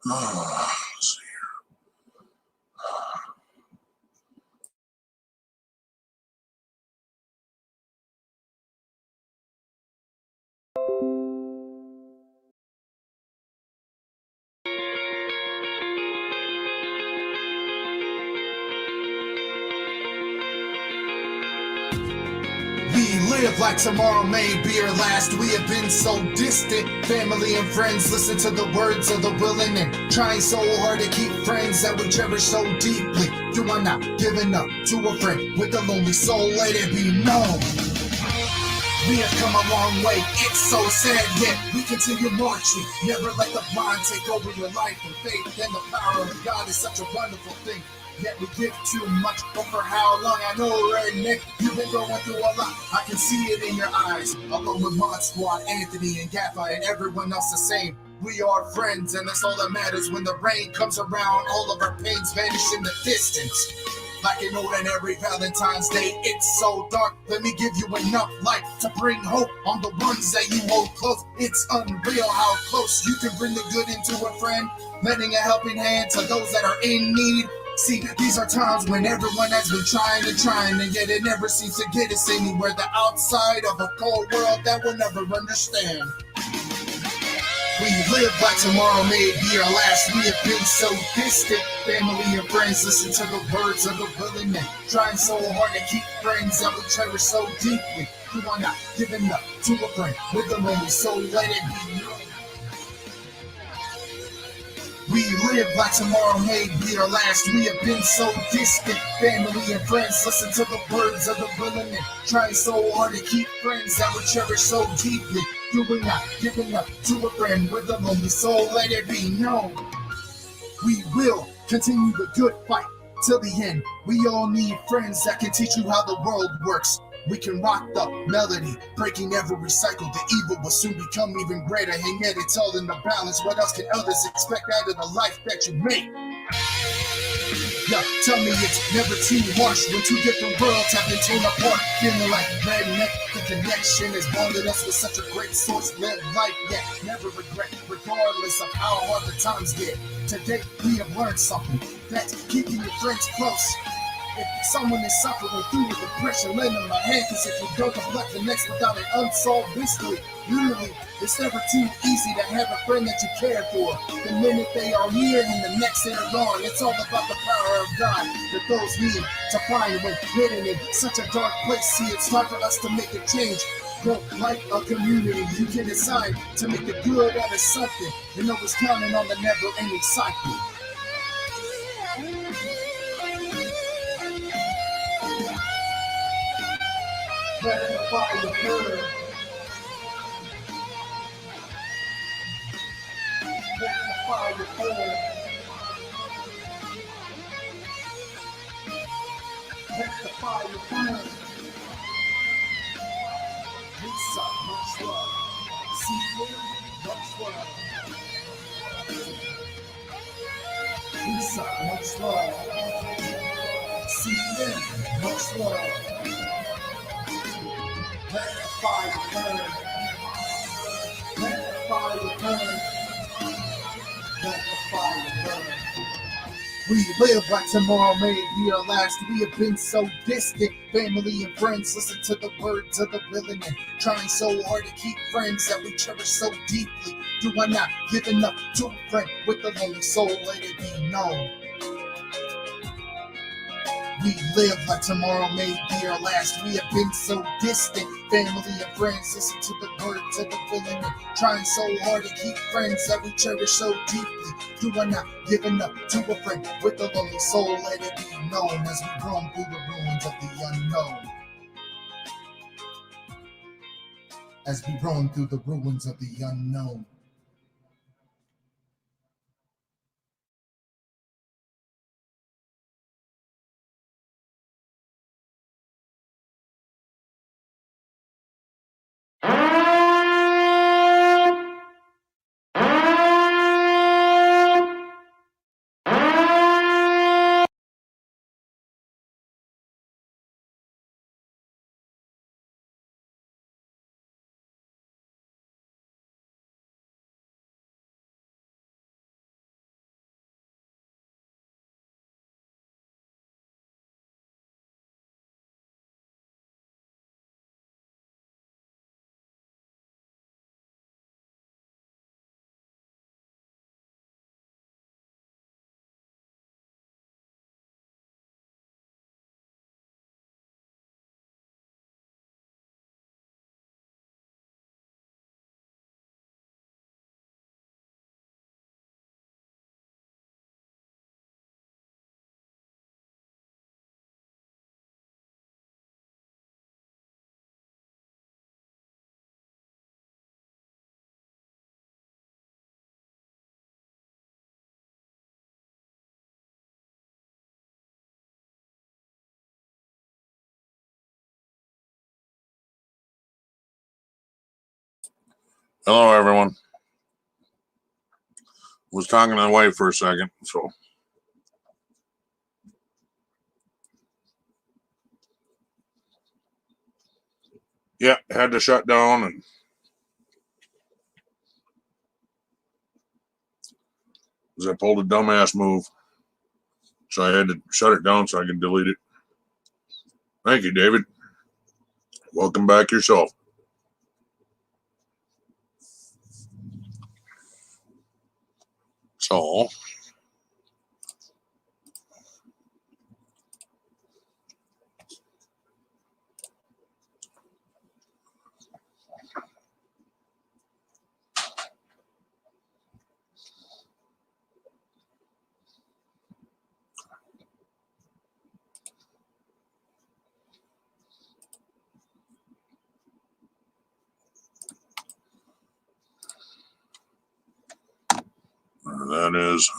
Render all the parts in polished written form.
Let's see. We live like tomorrow may be our last. We have been so distant. Family and friends listen to the words of the willing and trying so hard to keep friends that we cherish so deeply. You are not giving up to a friend with a lonely soul. Let it be known. We have come a long way, it's so sad, yet we continue marching. Never let the blind take over your life and faith. And the power of God is such a wonderful thing. Yet we give too much, but for how long? I know, right, Nick? You've been going through a lot. I can see it in your eyes. Along with Mod Squad, Anthony and Gaffa, and everyone else the same. We are friends, and that's all that matters. When the rain comes around, all of our pains vanish in the distance. Like an ordinary Valentine's Day, it's so dark. Let me give you enough light to bring hope on the ones that you hold close. It's unreal how close you can bring the good into a friend, lending a helping hand to those that are in need. See, these are times when everyone has been trying, and yet it never seems to get us anywhere. The outside of a cold world that we'll never understand. We live like tomorrow may be our last. We have been so distant. Family and friends listen to the words of the willing men, trying so hard to keep friends that we cherish so deeply. You are not giving up to a friend with a lonely soul. Let it be known. We live like tomorrow may be our last. We have been so distant. Family and friends listen to the words of the willing men, trying so hard to keep friends that we cherish so deeply. You are not giving up to a friend with a lonely soul. Let it be known. We will continue the good fight till the end. We all need friends that can teach you how the world works. We can rock the melody, breaking every cycle. The evil will soon become even greater, and yet it's all in the balance. What else can others expect out of the life that you make? Yeah, tell me it's never too harsh when two different worlds have been torn apart. Feeling like redneck, the connection has bonded us with such a great source. Live life, yet never regret, regardless of how hard the times get. Today we have learned something, that's keeping your friends close. If someone is suffering through depression, lend them a hand, cause if you don't reflect the next without an unsolved mystery, literally, it's never too easy to have a friend that you care for. The minute they are here and the next they are gone, it's all about the power of God that those need to find when hidden in such a dark place. See, it's time for us to make a change. Built like a community, you can decide to make the good out of something, and always counting on the never-ending cycle. Let the fire burn. Let the fire burn. Let the fire burn. Lisa, much love. See, much love. Lisa, much love. See, much love. Let the fire burn. Let the fire burn. Let the fire burn. We live like tomorrow may be our last. We have been so distant. Family and friends listen to the words of the willing and trying so hard to keep friends that we cherish so deeply. You are not giving up to a friend with a lonely soul. Let it be known. We live like tomorrow may be our last. We have been so distant. Family and friends listen to the words of the willing and trying so hard to keep friends that we cherish so deeply. You are not giving up to a friend with a lonely soul. Let it be known as we roam through the ruins of the unknown. As we roam through the ruins of the unknown. Hello, everyone. Was talking to the wife for a second, so. Yeah, had to shut down and because I pulled a dumbass move. So I had to shut it down so I could delete it. Thank you, David. Welcome back yourself. So that is.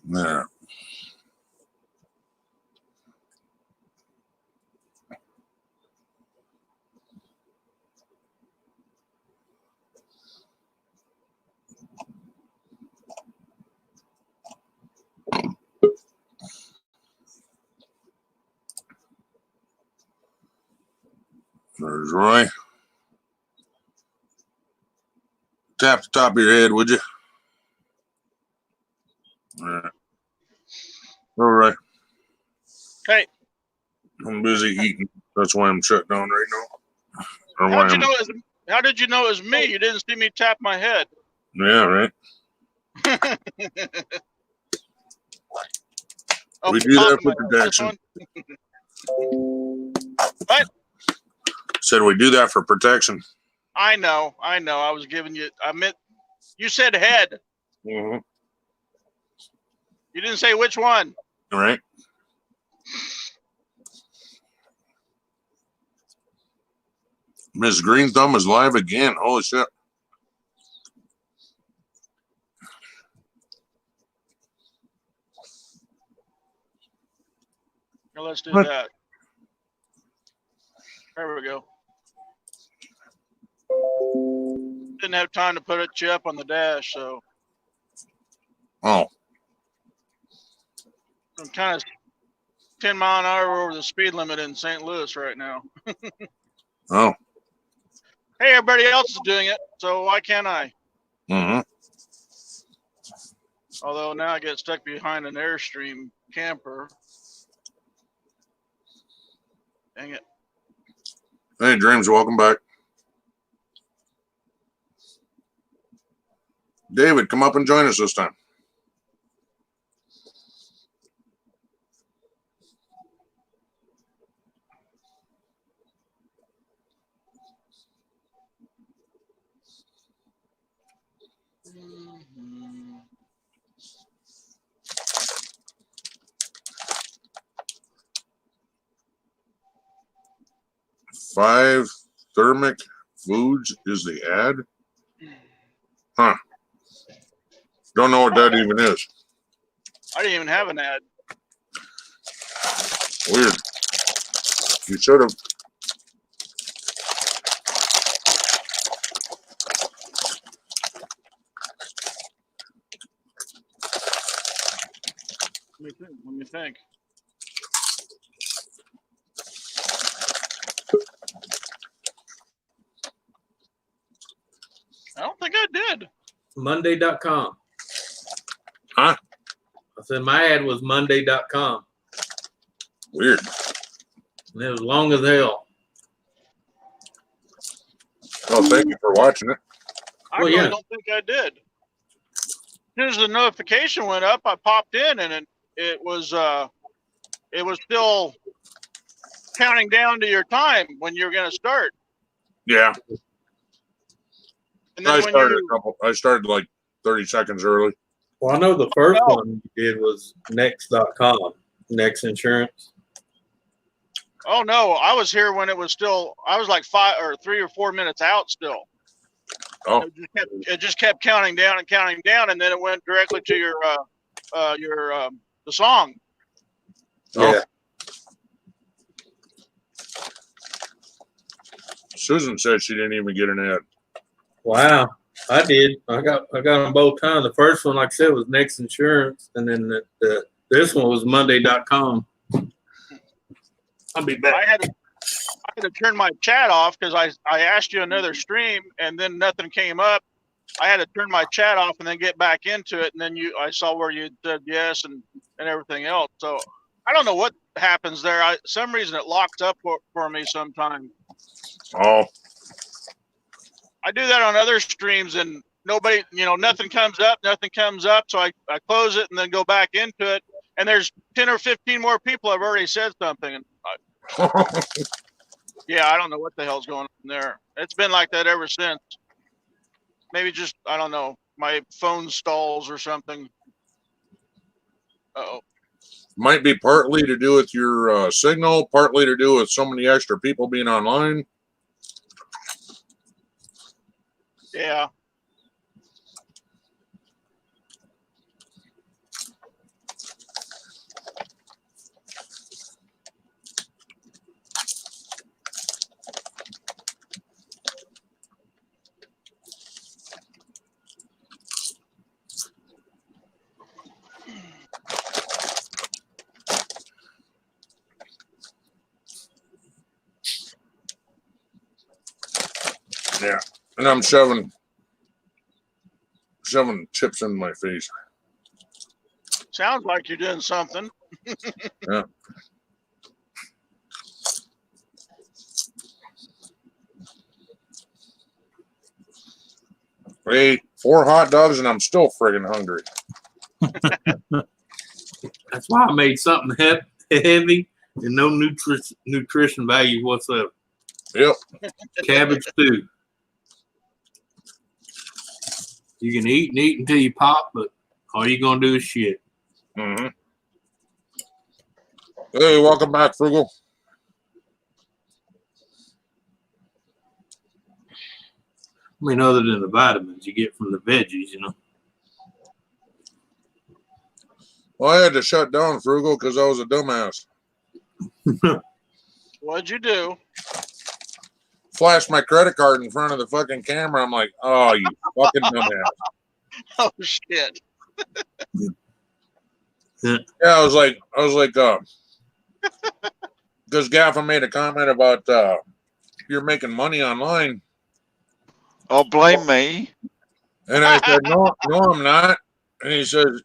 There. There's Roy. Tap the top of your head, would you? All right. All right. Hey. I'm busy eating. That's why I'm shut down right now. Or How did you know it was me? You didn't see me tap my head. Yeah, right. We do that for protection. What? Said we do that for protection. I know. I was giving you. You said head. Mm-hmm. You didn't say which one. All right. Miss Green Thumb is live again. Holy shit. Now let's do that. There we go. Didn't have time to put a chip on the dash, so. Oh. I'm kind of 10 mile an hour over the speed limit in St. Louis right now. Oh. Hey, everybody else is doing it, so why can't I? Mm-hmm. Although now I get stuck behind an Airstream camper. Dang it. Hey, Dreams, welcome back. David, come up and join us this time. Mm-hmm. Five Thermic Foods is the ad? Huh. Don't know what that even is. I didn't even have an ad. Weird. You should have. Let me think. I don't think I did. Monday.com. Huh? I said my ad was Monday.com. Weird. And it was long as hell. Oh, thank you for watching it. I really don't think I did. As soon as the notification went up, I popped in and it was still counting down to your time when you're going to start. Yeah. And I then when started you, I started like 30 seconds early. Well, I know the first No. one you did was Next.com, Next Insurance. oh no, I was here when it was still, I was like 3 or 4 minutes out still. Oh. It just kept counting down, and then it went directly to your the song. Oh. Yeah. Susan said she didn't even get an ad. Wow. I did. I got them both times. The first one, like I said, was Next Insurance, and then this one was Monday.com. I'll be back. I had to turn my chat off because I asked you another stream and then nothing came up. I had to turn my chat off and then get back into it, and then I saw where you said yes and everything else. So I don't know what happens there. Some reason it locks up for me sometimes. Oh, I do that on other streams and nobody, nothing comes up. So I close it and then go back into it. And there's 10 or 15 more people have already said something. And yeah, I don't know what the hell's going on there. It's been like that ever since. Maybe just, I don't know, my phone stalls or something. Uh-oh. might be partly to do with your signal, partly to do with so many extra people being online. Yeah. Yeah, and I'm shoving chips in my face. Sounds like you're doing something. Yeah. I ate 4 hot dogs and I'm still friggin' hungry. That's why I made something heavy and no nutrition value whatsoever. Yep. Cabbage stew. You can eat and eat until you pop, but all you're gonna do is shit. Mm-hmm. Hey, welcome back, Frugal. I mean, other than the vitamins you get from the veggies, Well, I had to shut down Frugal because I was a dumbass. What'd you do? Flashed my credit card in front of the fucking camera. I'm like, oh, you fucking dumbass. Oh, shit. Yeah, I was like, because Gaffa made a comment about you're making money online. Oh, blame me. And I said, no, I'm not. And he says,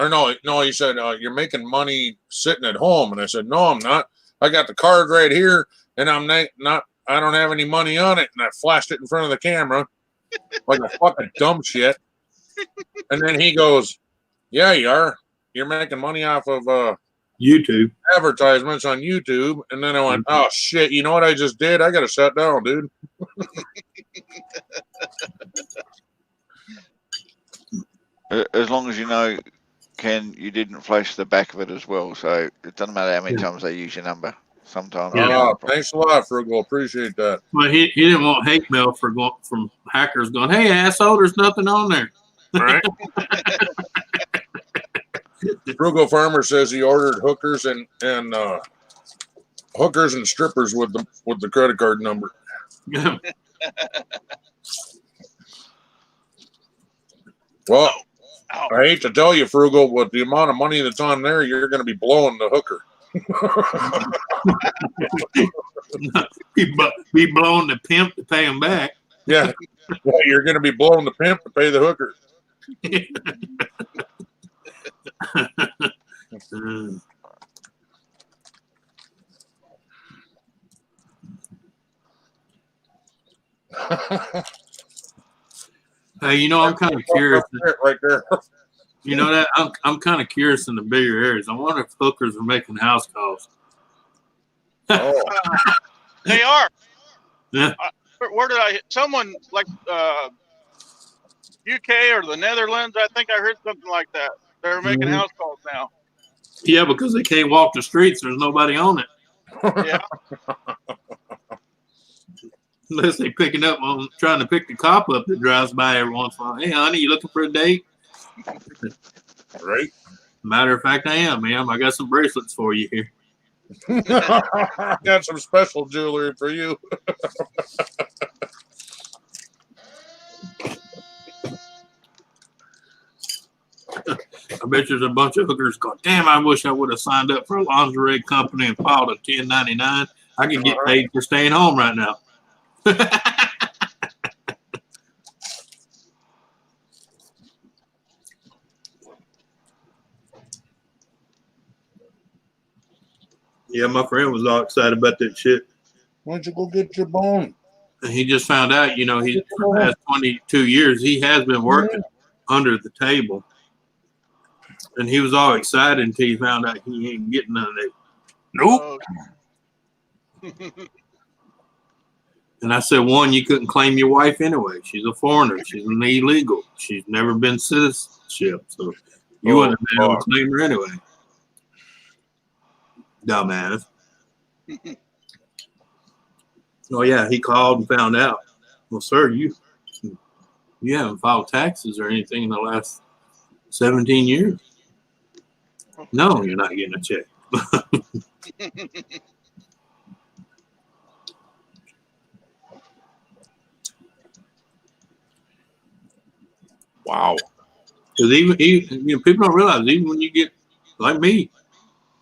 or no, he said, you're making money sitting at home. And I said, no, I'm not. I got the card right here, and I'm not. I don't have any money on it. And I flashed it in front of the camera like a fucking dumb shit. And then he goes, yeah, you are. You're making money off of YouTube. advertisements on YouTube. And then I went, oh, shit, you know what I just did? I got to shut down, dude. As long as you know, Ken, you didn't flash the back of it as well. So it doesn't matter how many times they use your number. Sometimes. Oh, thanks a lot, Frugal. Appreciate that. Well, he didn't want hate mail from hackers going, hey, asshole, there's nothing on there. All right. Frugal Farmer says he ordered hookers and strippers with the credit card number. Well, Ow. I hate to tell you, Frugal, with the amount of money that's on there, you're going to be blowing the hooker. be blowing the pimp to pay him back. Yeah, you're going to be blowing the pimp to pay the hooker. Hey, I'm kind of curious. Right there. You know that I'm kind of curious in the bigger areas. I wonder if hookers are making house calls. Oh. They are. Yeah. where did I? Someone like UK or the Netherlands. I think I heard something like that. They're making Mhm. house calls now. Yeah, because they can't walk the streets. There's nobody on it. Yeah. Unless they picking up on trying to pick the cop up that drives by every once in a while. Hey, honey, you looking for a date? Right? Matter of fact, I am, ma'am. I got some bracelets for you here. Got some special jewelry for you. I bet there's a bunch of hookers going, damn, I wish I would have signed up for a lingerie company and filed a 1099. I could get paid for staying home right now. Yeah, my friend was all excited about that shit. Why don't you go get your bone? And he just found out, you know, he for the past 22 years, he has been working under the table. And he was all excited until he found out he ain't getting none of that. Nope. And I said, one, you couldn't claim your wife anyway. She's a foreigner. She's an illegal. She's never been citizenship. So you wouldn't have been able to claim her anyway. Dumbass. Oh, yeah, he called and found out. Well, sir, you haven't filed taxes or anything in the last 17 years. No, you're not getting a check. Wow. Because even you know, people don't realize even when you get like me,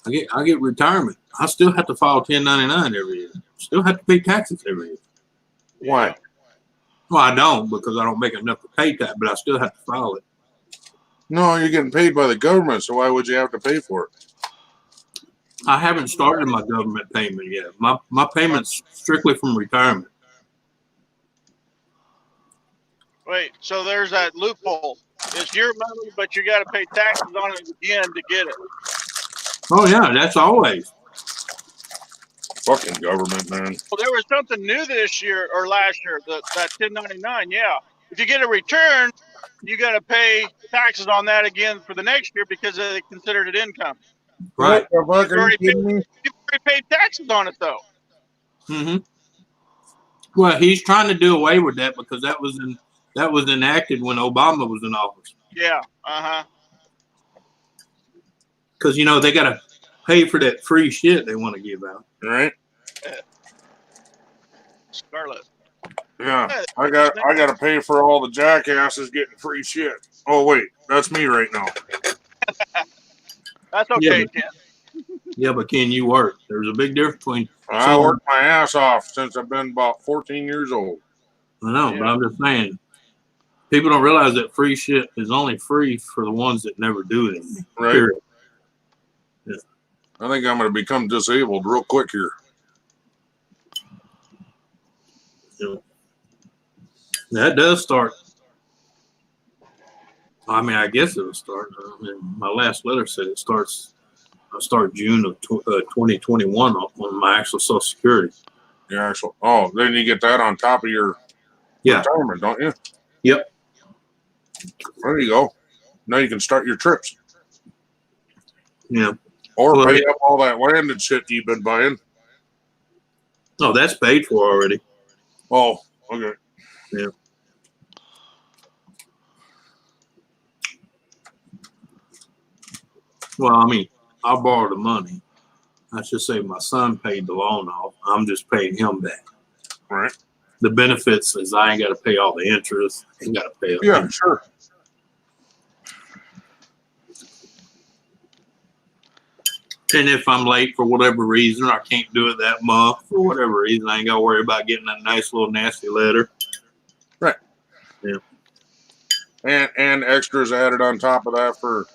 I get retirement. I still have to file 1099 every year. Still have to pay taxes every year. Why? Well, I don't because I don't make enough to pay that, but I still have to file it. No, you're getting paid by the government, so why would you have to pay for it? I haven't started my government payment yet. My payment's strictly from retirement. Wait, so there's that loophole. It's your money, but you got to pay taxes on it again to get it. Oh yeah, that's always. Fucking government, man. Well, there was something new this year or last year, that 1099. Yeah. If you get a return, you got to pay taxes on that again for the next year because they considered it income. Right. What the fuck, are you kidding me? You've already paid taxes on it, though. Mm-hmm. Well, he's trying to do away with that because that was enacted when Obama was in office. Yeah. Uh-huh. Because, you know, they got to pay for that free shit they want to give out. Right? Scarlet. Yeah. I got to pay for all the jackasses getting free shit. Oh wait, that's me right now. That's okay, Yeah, Ken. Yeah, but Ken, you work. There's a big difference between. I worked my ass off since I've been about 14 years old. I know, but I'm just saying. People don't realize that free shit is only free for the ones that never do anything. Right. Period. I think I'm going to become disabled real quick here. So, that does start. I mean, I guess it'll start. I mean, my last letter said it starts. I start June of 2021 on my actual Social Security. The actual. Oh, then you get that on top of your retirement, don't you? Yep. There you go. Now you can start your trips. Yeah. Or Well, pay up all that land and shit you've been buying. Oh, that's paid for already. Oh, okay. Yeah. Well, I mean, I borrowed the money. I should say my son paid the loan off. I'm just paying him back. Right. The benefits is I ain't got to pay all the interest. Ain't got to pay. Yeah, sure. And if I'm late for whatever reason, or I can't do it that month for whatever reason, I ain't got to worry about getting that nice little nasty letter. Right. Yeah. And extras added on top of that for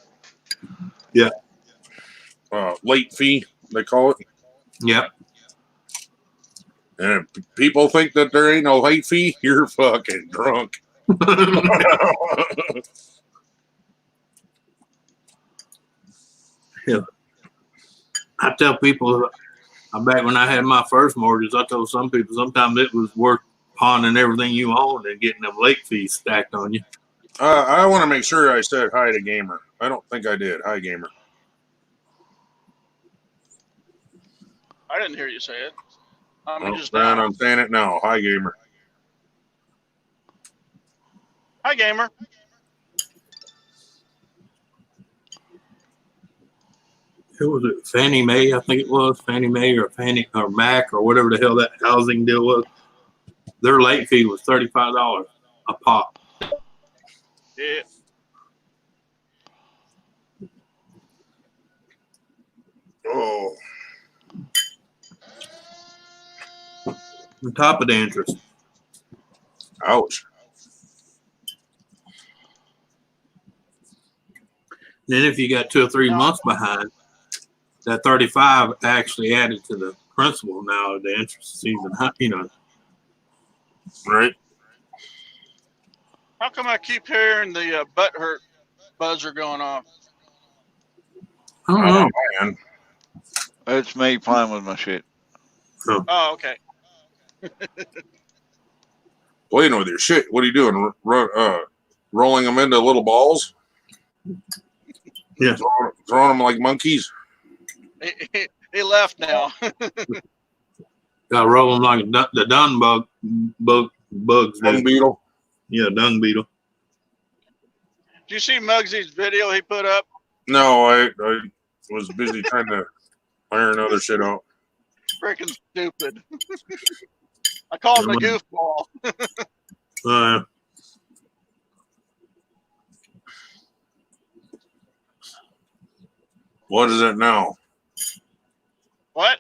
late fee, they call it. Yep. And if people think that there ain't no late fee, you're fucking drunk. Yeah. I tell people, back when I had my first mortgage, I told some people sometimes it was worth pawning everything you own and getting them late fees stacked on you. I want to make sure I said hi to Gamer. I don't think I did. Hi, Gamer. I didn't hear you say it. Oh, man, I'm saying it now. Hi, Gamer. Hi, Gamer. Who was it? Fannie Mae, I think it was. Fannie Mae or Fannie or Mac or whatever the hell that housing deal was. Their late fee was $35 a pop. Yeah. Oh, On top of the interest. ouch. Then if you got 2 or 3 months behind, that 35 actually added to the principal. Now the interest is even, Right? How come I keep hearing the butt hurt buzzer going off? I don't know. Man. It's me playing with my shit. Oh, okay. Playing with your shit. What are you doing? Rolling them into little balls? Yeah. Throwing them like monkeys? He left now. Got to roll them like the dung bugs. Dung beetle? Yeah, dung beetle. Did you see Muggsy's video he put up? No, I was busy trying to iron other shit out. Freaking stupid. I call him a goofball. What is it now? What?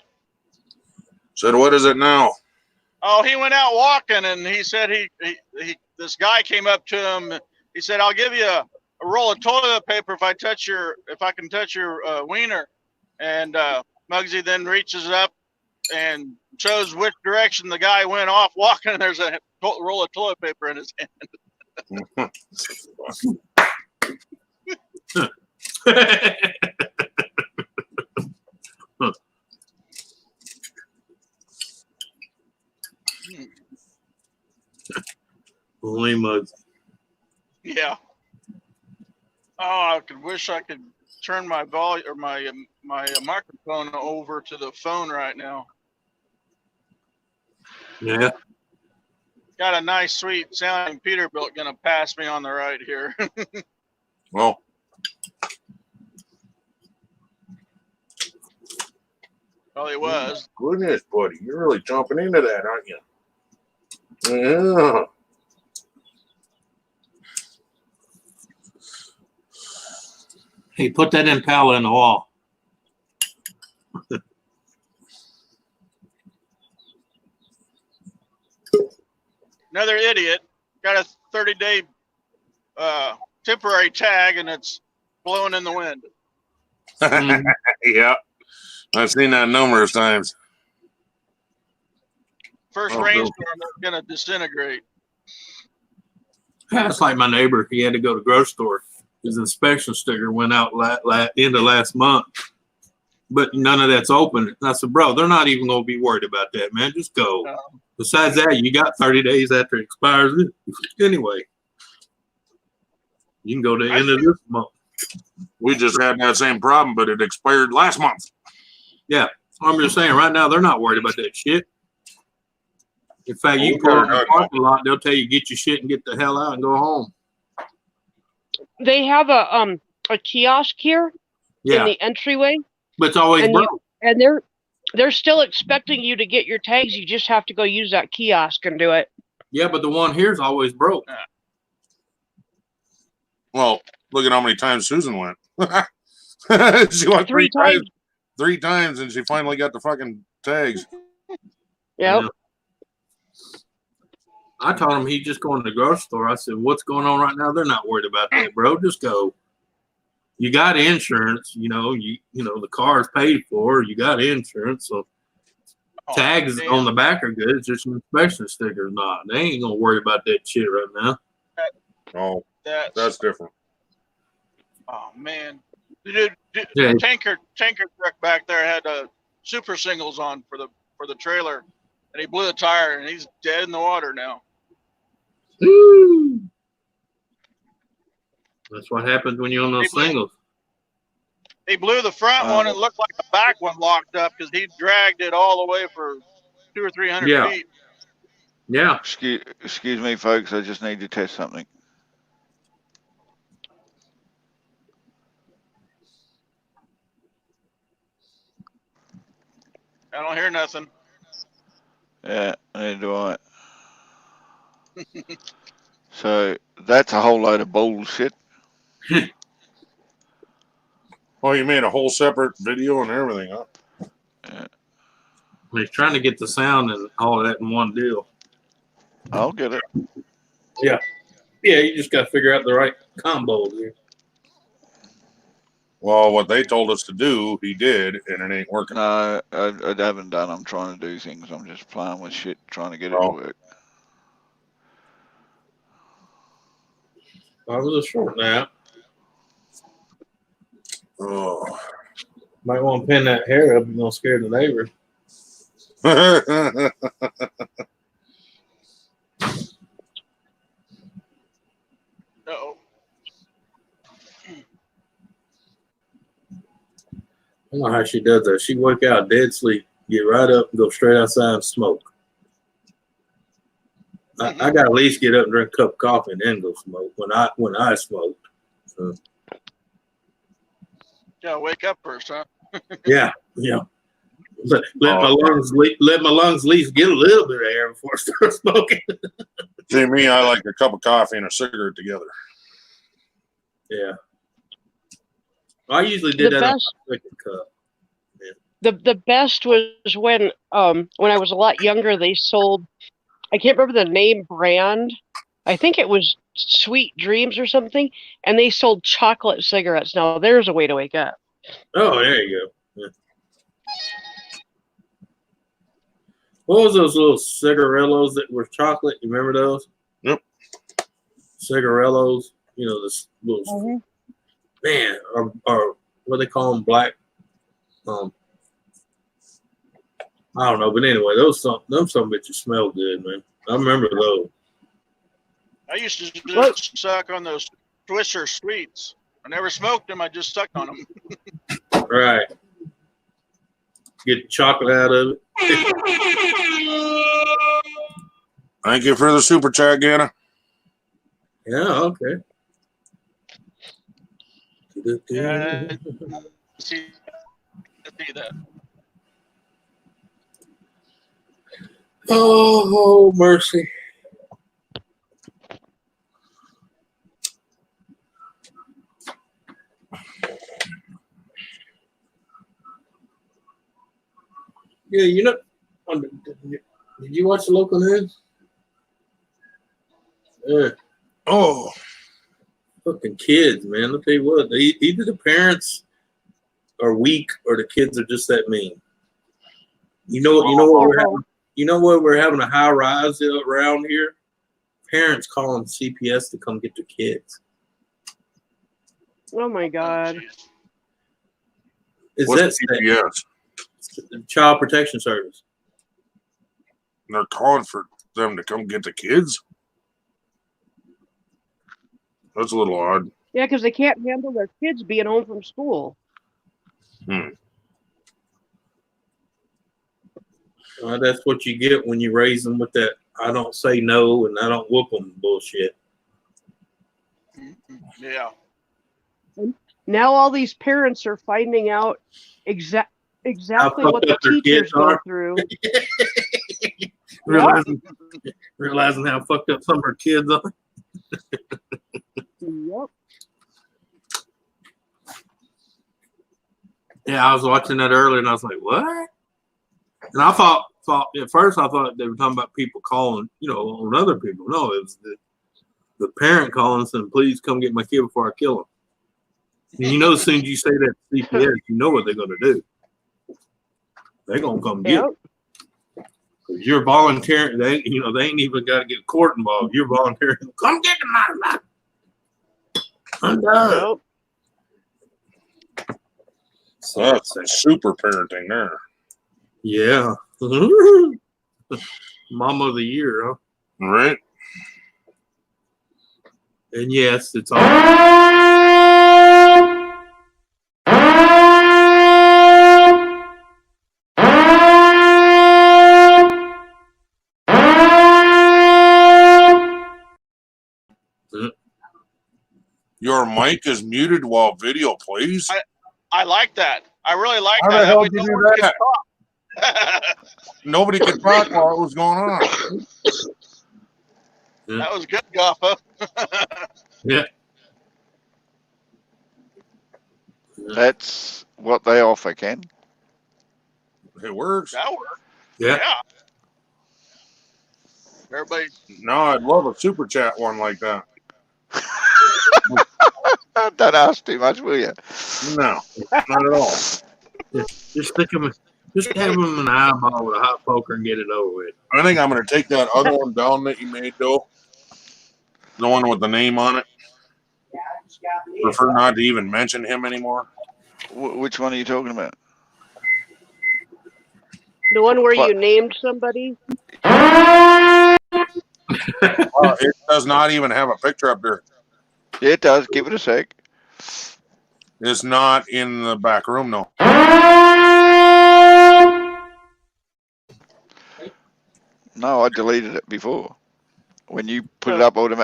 Said, what is it now? Oh, he went out walking and he said he this guy came up to him. He said, "I'll give you a roll of toilet paper if I can touch your wiener." And Muggsy then reaches up and shows which direction the guy went off walking. And there's a roll of toilet paper in his hand. Only Mugs. Yeah. Oh, I could wish I could turn my volume or my microphone over to the phone right now. Yeah. Got a nice, sweet sounding Peterbilt gonna pass me on the right here. Well, Well, he was. goodness, buddy. You're really jumping into that, aren't you? Yeah. Hey, put that Impala in the wall. Another idiot got a 30-day temporary tag and it's blowing in the wind. Yeah. I've seen that numerous times. First Oh, rainstorm is gonna disintegrate. That's like my neighbor. He had to go to the grocery store. His inspection sticker went out end of last month, but none of that's open. And I said, bro, they're not even going to be worried about that, man. Just go. No. Besides that, you got 30 days after it expires anyway. You can go to the end of this month. We just had that same problem, but it expired last month. Yeah. I'm just saying right now, they're not worried about that shit. In fact, you Okay, pull up in the okay. parking lot, they'll tell you, get your shit and get the hell out and go home. They have a kiosk here in Yeah. the entryway, But it's always and broke. and they're still expecting you to get your tags. You just have to go use that kiosk and do it. Yeah, but the one here's always broke. Well, look at how many times Susan went. She went Three times. 3 times, and she finally got the fucking tags. Yep. Yeah. I told him he's just going to the grocery store. I said, what's going on right now? They're not worried about that, bro. Just go. You got insurance, you know, the car's paid for, you got insurance. So Oh, tags damn. on the back are good. It's just an inspection sticker not. They ain't gonna worry about that shit right now. Oh, That's different. oh man. Dude, Yeah. the tanker truck back there had super singles on for the trailer. and he blew the tire, and he's dead in the water now. Woo. That's what happens when you're on those singles. He blew the front one, and it looked like the back one locked up because he dragged it all the way for 200 or 300 Yeah. feet. Yeah. Excuse me, folks. I just need to test something. I don't hear nothing. Yeah, neither do I. So that's a whole load of bullshit. Oh, you made a whole separate video and everything, huh? Yeah, He's trying to get the sound and all of that in one deal. I'll get it. Yeah. Yeah, you just got to figure out the right combo here. Well, what they told us to do, he did, and it ain't working. No, I haven't done. I'm trying to do things. I'm just playing with shit, trying to get it to Oh. work. I was a short nap. Oh. Might want to pin that hair up. You're going to scare the neighbor. Uh-oh. I don't know how she does that. She wake out dead sleep, get right up, and go straight outside and smoke. I got to at least get up and drink a cup of coffee and then go smoke when I smoke. So, Yeah, wake up first, huh? yeah. Let my lungs at least get a little bit of air before I start smoking. See, me, I like a cup of coffee and a cigarette together. Yeah. I usually did The that on best- my second cup. The best was when I was a lot younger. They sold, I can't remember the name brand. I think it was Sweet Dreams or something, and they sold chocolate cigarettes. Now there's a way to wake up. Oh, there you go. Yeah. What was those little cigarellos that were chocolate? You remember those? Yep. Cigarellos. You know, this little man, or what they call them, black. I don't know, but anyway, them some bitches smell good, man. I remember those. I used to just suck on those Twister sweets. I never smoked them. I just sucked on them. Right. Get the chocolate out of it. Thank you for the super chat, Ganna. Yeah, okay. Yeah. See that. Oh, mercy. Yeah, you know, did you watch the local news? Yeah. Oh, Fucking kids, man. I'll tell you what, either the parents are weak or the kids are just that mean. You know what we're having a high rise around here? Parents calling CPS to come get their kids. Oh my God. Is what's that CPS? Child Protection Service? And they're calling for them to come get the kids? That's a little odd. Yeah, because they can't handle their kids being home from school. That's what you get when you raise them with that I don't say no and I don't whoop them bullshit. Yeah. Now all these parents are finding out exactly what the fucked up their teachers kids go are. through. Realizing how fucked up some of our kids are. Yep. Yeah, I was watching that earlier and I was like, what? And I thought at first I thought they were talking about people calling, on other people. No, it was the parent calling saying, please come get my kid before I kill him. And as soon as you say that to CPS, you know what they're going to do. They're going to come get Yep. you. Because you're volunteering. They ain't even got to get court involved. You're volunteering. Come get them out of my. I'm done. Yep. So that's super parenting there. Yeah. Mama of the year, huh? Right? And yes, it's all. Your mic is muted while video plays. I like that. I really like How the that. hell way did you no do one can that? talk. Nobody could talk while it was going on. That was good, Guffa. Yeah. That's what they offer, Ken. It works. That worked. Yeah. Yeah. Everybody. No, I'd love a super chat one like that. Don't ask too much, will you? No, not at all. Just stick them. Just have them in the eyeball with a hot poker and get it over with. I think I'm going to take that other one down that you made, though. The one with the name on it. Prefer not to even mention him anymore. Which one are you talking about? The one where What? you named somebody? It does not even have a picture up there. Yeah, it does. Give it a sec. It's not in the back room, no. No, I deleted it before. When you put it up, when it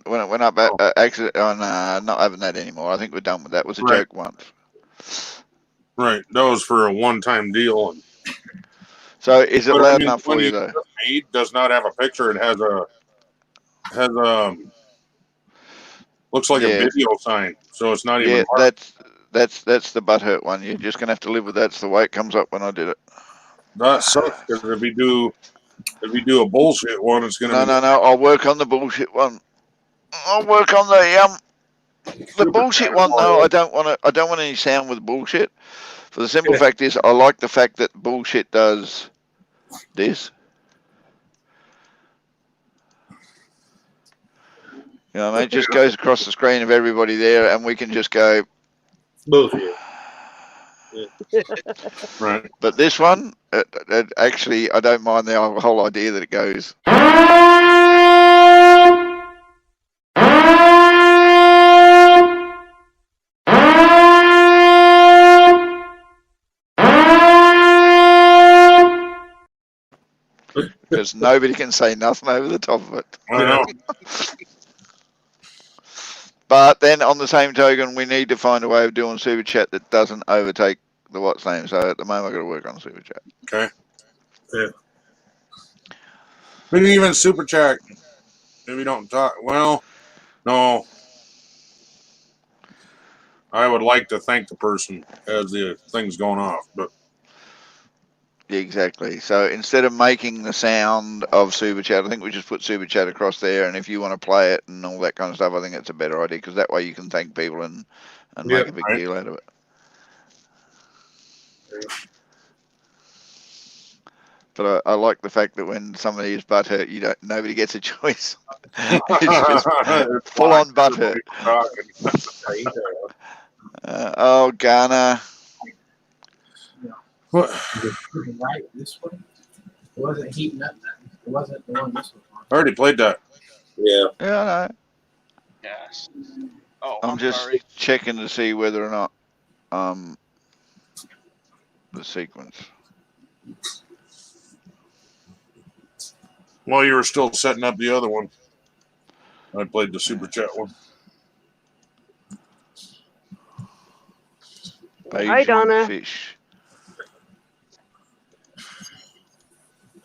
went up accident. Oh no, not having that anymore. I think we're done with that. It was a Right. joke once. Right. That was for a one-time deal. So is it But, I loud mean, enough one for you you though? just made does not have a picture. It has looks like a Yeah. video sign. So it's not Yeah, even marked. that's the butthurt one. You're just gonna have to live with that. It's the way it comes up when I did it. That sucks because if we do a bullshit one, it's gonna be No. I'll work on the bullshit one. I'll work on the bullshit one though. I don't want any sound with bullshit. For the simple fact is, I like the fact that bullshit does this. You know what I mean? It just goes across the screen of everybody there, and we can just go. Bullshit. right. But this one, actually, I don't mind the whole idea that it goes. Because nobody can say nothing over the top of it. I know. But then, on the same token, we need to find a way of doing super chat that doesn't overtake the what's name. So at the moment, I've got to work on super chat. Okay. Yeah. Maybe even super chat. If we don't talk, well, no. I would like to thank the person as the thing's going off, but Yeah, exactly. So instead of making the sound of super chat, I think we just put super chat across there. And if you want to play it and all that kind of stuff, I think it's a better idea because that way you can thank people and make a big right. deal out of it. But I like the fact that when somebody is butthurt, nobody gets a choice. It's just full on butthurt. Oh, Ghana. What? Right this way. It wasn't heating up nothing. It wasn't the one this way. I already played that. Yeah. Yeah, I know. Yes. Oh, I'm just sorry. checking to see whether or not the sequence. While you were still setting up the other one, I played the super chat one. Hi, Donna. Fish.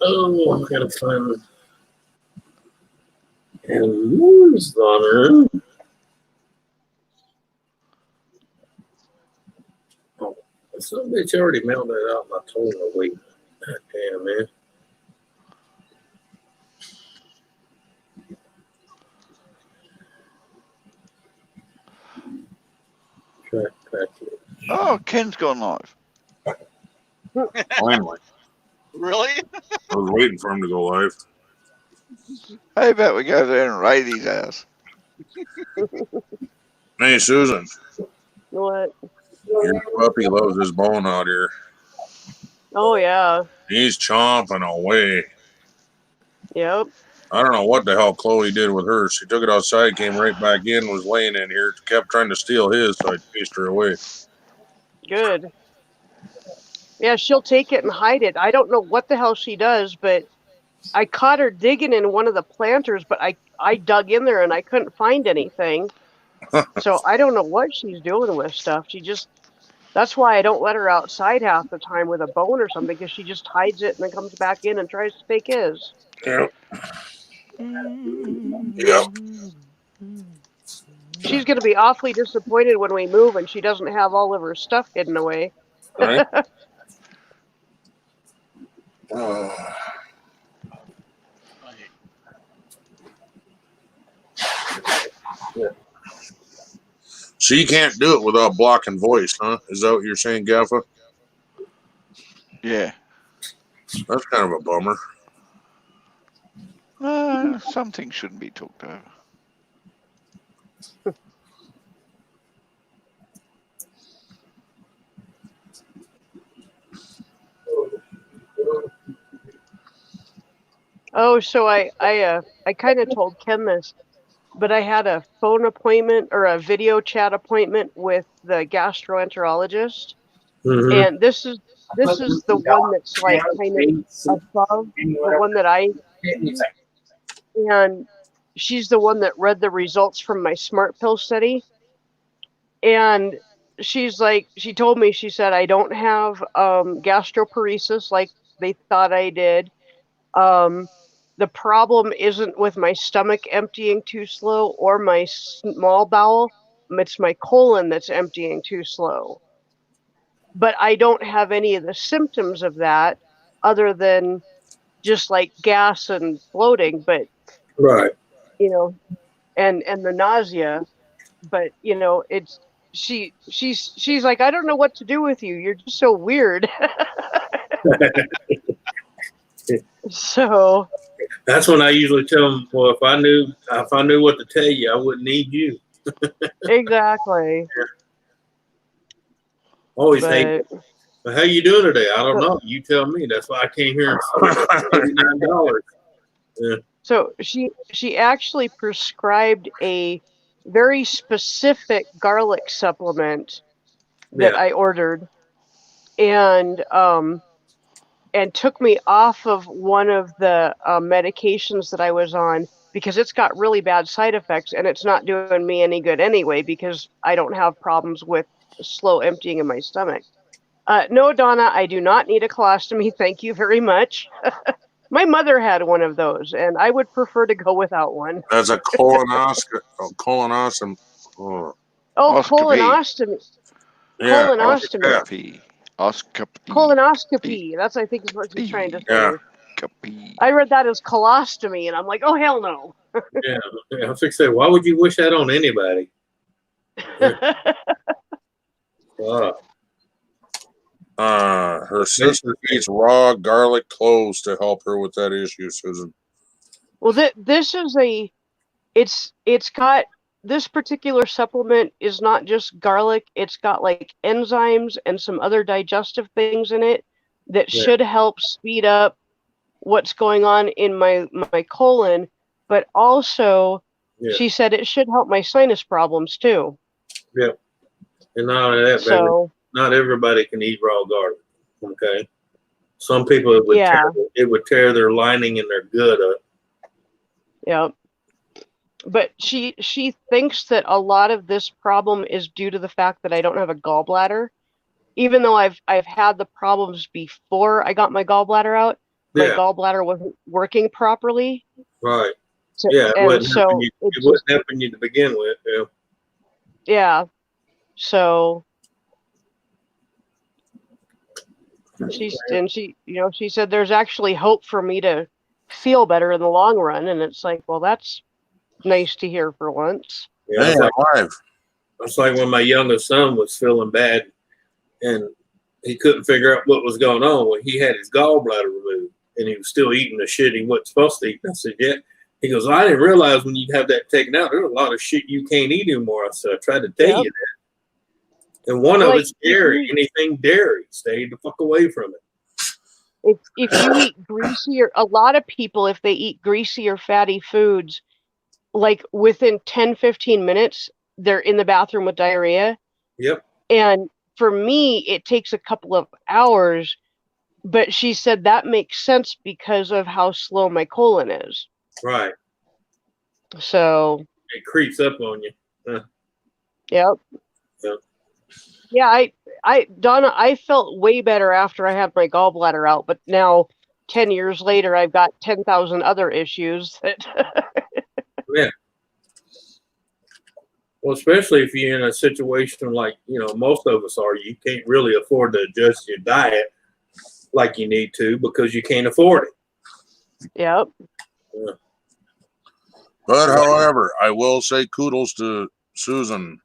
Oh, I'm gonna find. And who's Donner? Oh, some bitch already mailed that out. And I told her to wait. God damn, man. Track package. Oh, Ken's gone live. Finally. Really? I was waiting for him to go live. How about we go there and raid his house? Hey, Susan, What? your puppy loves his bone out here. Oh, yeah. He's chomping away. Yep. I don't know what the hell Chloe did with hers. She took it outside, came right back in, was laying in here, kept trying to steal his, so I chased her away. Good. Yeah, she'll take it and hide it. I don't know what the hell she does, but I caught her digging in one of the planters, but I dug in there and I couldn't find anything. So I don't know what she's doing with stuff. That's why I don't let her outside half the time with a bone or something, because she just hides it and then comes back in and tries to take his. Yep. Yep. She's going to be awfully disappointed when we move and she doesn't have all of her stuff hidden away. Right. So you can't do it without blocking voice, huh? Is that what you're saying, Gaffa? Yeah. That's kind of a bummer. Some things shouldn't be talked over. Oh, so I kind of told Ken this, but I had a phone appointment or a video chat appointment with the gastroenterologist, Mhm. and this is the one that's like kind of above the one that I, and she's the one that read the results from my smart pill study, and she's like, she told me, she said, I don't have gastroparesis like they thought I did. The problem isn't with my stomach emptying too slow or my small bowel. It's my colon that's emptying too slow. But I don't have any of the symptoms of that other than just like gas and bloating, but Right. you know, and the nausea, but you know, it's she's like, I don't know what to do with you. You're just so weird. So That's when I usually tell them, well, if I knew what to tell you, I wouldn't need you. exactly. Always hate. But Well, how you doing today? I don't know. You tell me. That's why I came here and $89. Yeah. so she actually prescribed a very specific garlic supplement that Yeah. I ordered, and took me off of one of the medications that I was on because it's got really bad side effects and it's not doing me any good anyway because I don't have problems with slow emptying in my stomach. No, Donna, I do not need a colostomy. Thank you very much. My mother had one of those, and I would prefer to go without one. That's a colonoscopy. Oh, Oh, Oscopy. colonostomy. yeah. Colonostomy. Colonoscopy. That's, I think, is what she's trying to say. Yeah. I read that as colostomy, and I'm like, oh, hell no. Yeah. I was going to say, why would you wish that on anybody? Her sister eats raw garlic cloves to help her with that issue, Susan. Well, this is it's got, this particular supplement is not just garlic. It's got like enzymes and some other digestive things in it that should help speed up what's going on in my colon, but also she said it should help my sinus problems too. Yeah. And not only that, So not everybody can eat raw garlic. Okay. Some people it would tear their lining in their gut up. yeah. But she thinks that a lot of this problem is due to the fact that I don't have a gallbladder. Even though I've had the problems before I got my gallbladder out, my gallbladder wasn't working properly. Right. So, Yeah, it wasn't so helping you to begin with. Yeah. Yeah. So she said there's actually hope for me to feel better in the long run, and it's like, well, that's nice to hear for once. Yeah, it's like when my youngest son was feeling bad and he couldn't figure out what was going on. Well, he had his gallbladder removed and he was still eating the shit he wasn't supposed to eat. And I said, yeah. He goes, I didn't realize when you'd have that taken out, there's a lot of shit you can't eat anymore. I said, I tried to tell you that. And one of it's dairy. Anything dairy, stay the fuck away from it. if you eat greasier, a lot of people, if they eat greasy or fatty foods, like within 10-15 minutes, they're in the bathroom with diarrhea. Yep. And for me, it takes a couple of hours, but she said that makes sense because of how slow my colon is. Right. So, It creeps up on you. yep. Yep. Yeah, Donna, I felt way better after I had my gallbladder out, but now 10 years later, I've got 10,000 other issues that Yeah. Well, especially if you're in a situation like, most of us are, you can't really afford to adjust your diet like you need to because you can't afford it. Yep. But however, I will say kudos to Susan.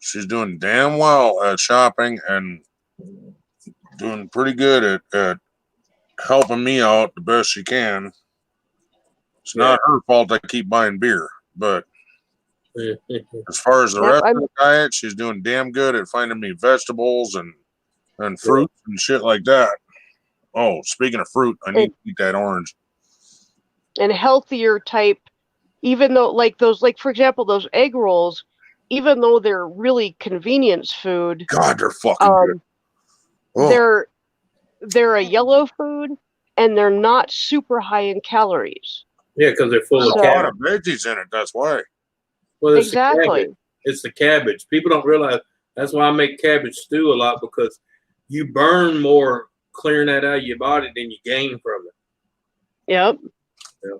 She's doing damn well at shopping and doing pretty good at helping me out the best she can. It's not her fault I keep buying beer, but as far as the rest of the diet, she's doing damn good at finding me vegetables and fruits and shit like that. Oh, speaking of fruit, I need to eat that orange. And healthier type, even though for example, those egg rolls, even though they're really convenience food. God, they're fucking good. Oh. They're a yellow food and they're not super high in calories. Yeah, because they're full of a lot of veggies in it. That's why. Well, it's exactly. It's the cabbage. People don't realize that's why I make cabbage stew a lot, because you burn more clearing that out of your body than you gain from it. Yep. Yeah.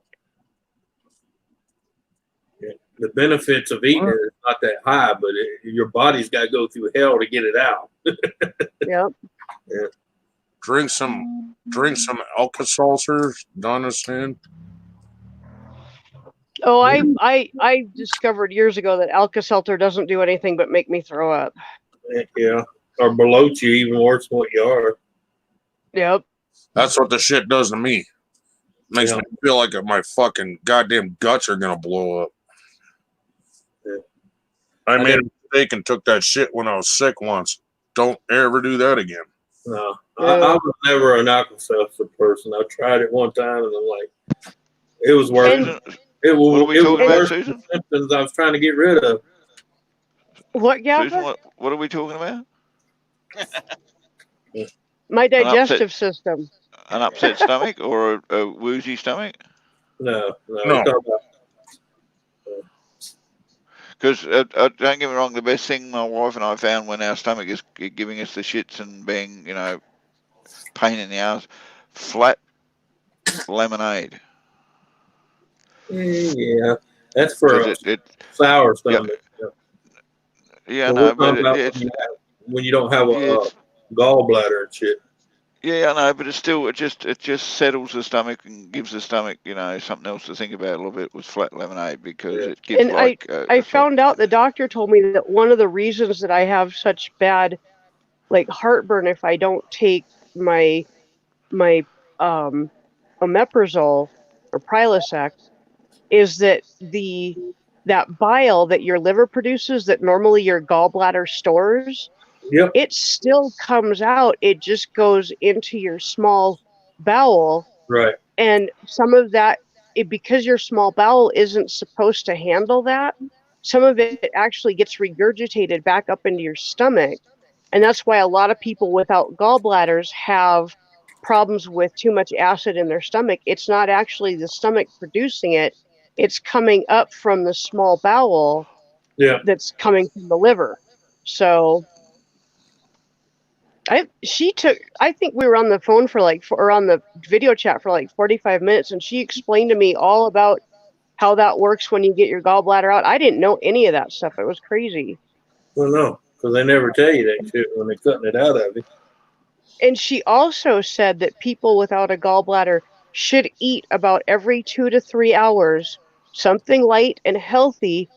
The benefits of eating it is not that high, but your body's got to go through hell to get it out. Yep. Yeah. Drink some Alka-Seltzer, Donna's saying. Oh, I discovered years ago that Alka-Seltzer doesn't do anything but make me throw up. Yeah, or bloat you even worse than what you are. Yep. That's what the shit does to me. Makes me feel like my fucking goddamn guts are gonna blow up. Yeah. I made a mistake and took that shit when I was sick once. Don't ever do that again. No, I was never an Alka-Seltzer person. I tried it one time and I'm like, it was worse. It was worse than the symptoms I was trying to get rid of. What, Gavin? Susan, what are we talking about? My digestive system. An upset stomach or a woozy stomach? No. Because don't get me wrong, the best thing my wife and I found when our stomach is giving us the shits and being, pain in the ass, flat lemonade. Yeah, that's for a sour stomach. Yeah, no, but when you don't have a gallbladder and shit. Yeah, I know, but it just settles the stomach and gives the stomach, something else to think about a little bit. Was flat lemonade because it gives I found out, the doctor told me that one of the reasons that I have such bad heartburn if I don't take my omeprazole or Prilosec is that that bile that your liver produces that normally your gallbladder stores, it still comes out. It just goes into your small bowel. Right. And some of that, because your small bowel isn't supposed to handle that, some of it actually gets regurgitated back up into your stomach. And that's why a lot of people without gallbladders have problems with too much acid in their stomach. It's not actually the stomach producing it. It's coming up from the small bowel that's coming from the liver. So I think we were on the phone or on the video chat for 45 minutes, and she explained to me all about how that works when you get your gallbladder out. I didn't know any of that stuff. It was crazy. Well, no, because they never tell you that shit when they're cutting it out of you. And she also said that people without a gallbladder should eat about every 2 to 3 hours something light and healthy,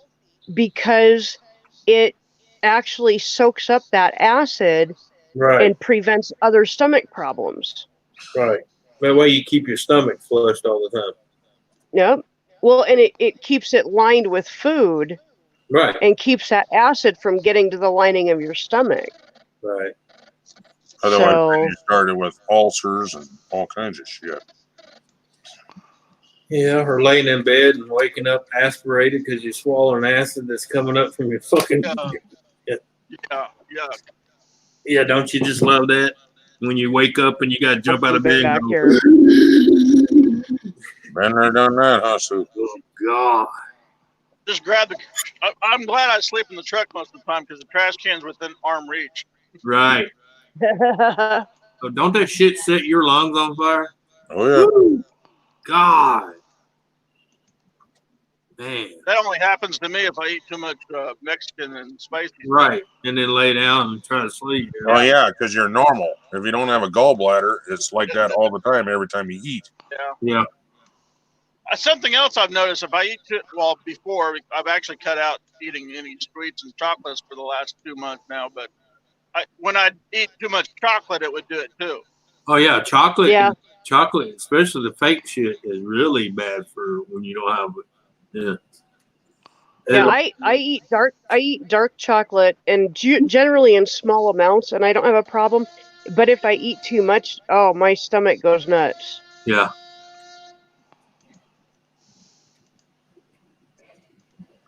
because it actually soaks up that acid and prevents other stomach problems. Right. That way you keep your stomach flushed all the time. Yep. Well, and it keeps it lined with food. Right. And keeps that acid from getting to the lining of your stomach. Right. Otherwise, So- then you started with ulcers and all kinds of shit. Yeah, or laying in bed and waking up aspirated because you're swallowing acid that's coming up from your fucking. Yeah. Yeah, don't you just love that when you wake up and you got to jump out of bed back and here. Been there, done that, huh, Sue? oh God. Just grab the. I'm glad I sleep in the truck most of the time because the trash can's within arm reach. Right. Oh, don't that shit set your lungs on fire? Oh yeah. Woo. God. Man. That only happens to me if I eat too much Mexican and spicy. Right. And then lay down and try to sleep. Oh yeah, because you're normal. If you don't have a gallbladder, it's like that all the time. Every time you eat. Yeah. Something else I've noticed, if I eat before, I've actually cut out eating any sweets and chocolates for the last 2 months now, but when I eat too much chocolate, it would do it too. Oh yeah, chocolate. Yeah. Chocolate, especially the fake shit, is really bad for when you don't have it. Yeah. Yeah, I eat dark chocolate and generally in small amounts, and I don't have a problem. But if I eat too much, oh, my stomach goes nuts. Yeah.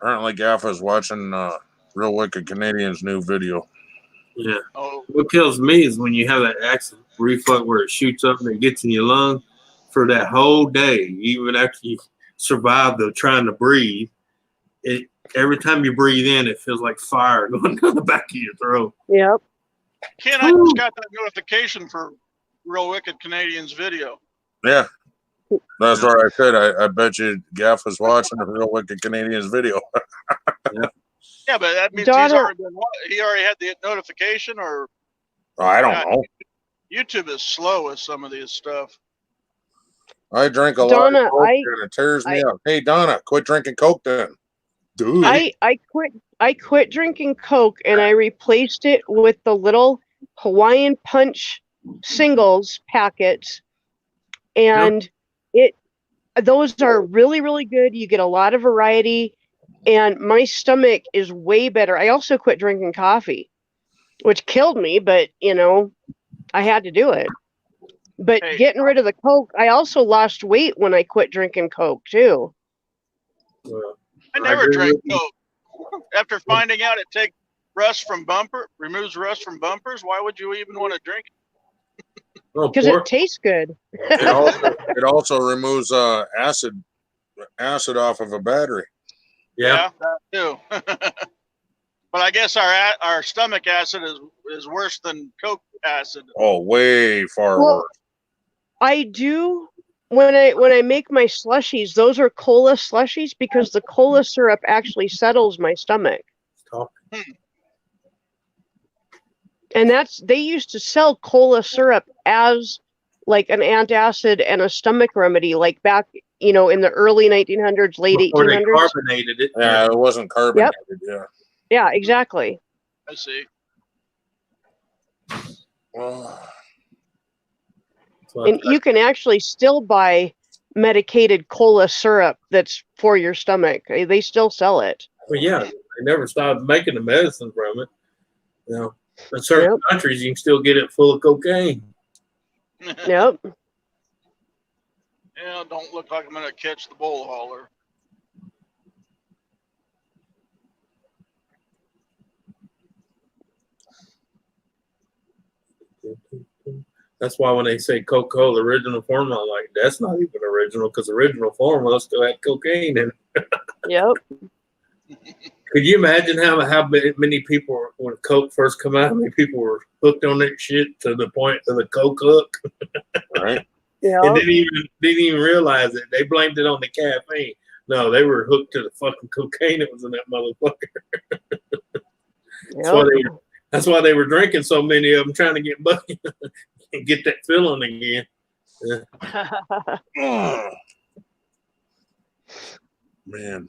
Apparently, Gaffa's watching Real Wicked Canadian's new video. Yeah. Oh, What kills me is when you have that acid reflux where it shoots up and it gets in your lung for that whole day, even after you survive the trying to breathe. Every time you breathe in, it feels like fire going down the back of your throat. Yep. Ken, I just got that notification for Real Wicked Canadian's video. Yeah. That's what I said. I bet you Gaffa's watching the Real Wicked Canadian's video. Yeah, but that means Daughter- he already had the notification, or I don't know. YouTube is slow with some of this stuff. I drink a lot Donna, of Coke and it tears me up. Hey, Donna, quit drinking Coke then. Dude. I quit drinking Coke and I replaced it with the little Hawaiian Punch singles packets, and those are really, really good. You get a lot of variety, and my stomach is way better. I also quit drinking coffee, which killed me, but I had to do it. But Hey. getting rid of the Coke, I also lost weight when I quit drinking Coke too. Well, I I never agree drank with you. Coke. After finding out it removes rust from bumpers, why would you even want to drink it? oh, Because it tastes good. It also removes acid off of a battery. yeah. That too. But I guess our stomach acid is worse than Coke acid. Oh, way far Well, worse. I do when I make my slushies, those are cola slushies because the cola syrup actually settles my stomach. Talk. And they used to sell cola syrup as like an antacid and a stomach remedy, like back, in the early 1900s, late Before they 1800s. carbonated it. Yeah, it wasn't carbonated. Yeah. Yeah, exactly. I see. Well, So And you can actually still buy medicated cola syrup that's for your stomach. They still sell it. well, yeah, they never stopped making the medicine from it. In certain countries, you can still get it full of cocaine. Yep. Yeah, don't look like I'm gonna catch the bull hauler. That's why when they say Coca-Cola original formula, I'm like, that's not even original because original formula still had cocaine in it. Yep. Could you imagine how many people were, when Coke first come out, how many people were hooked on that shit to the point of the Coke hook right? Yeah. and didn't even realize it? They blamed it on the caffeine. No, they were hooked to the fucking cocaine that was in that motherfucker. That's why they were drinking so many of them, trying to get money and get that feeling again. Man.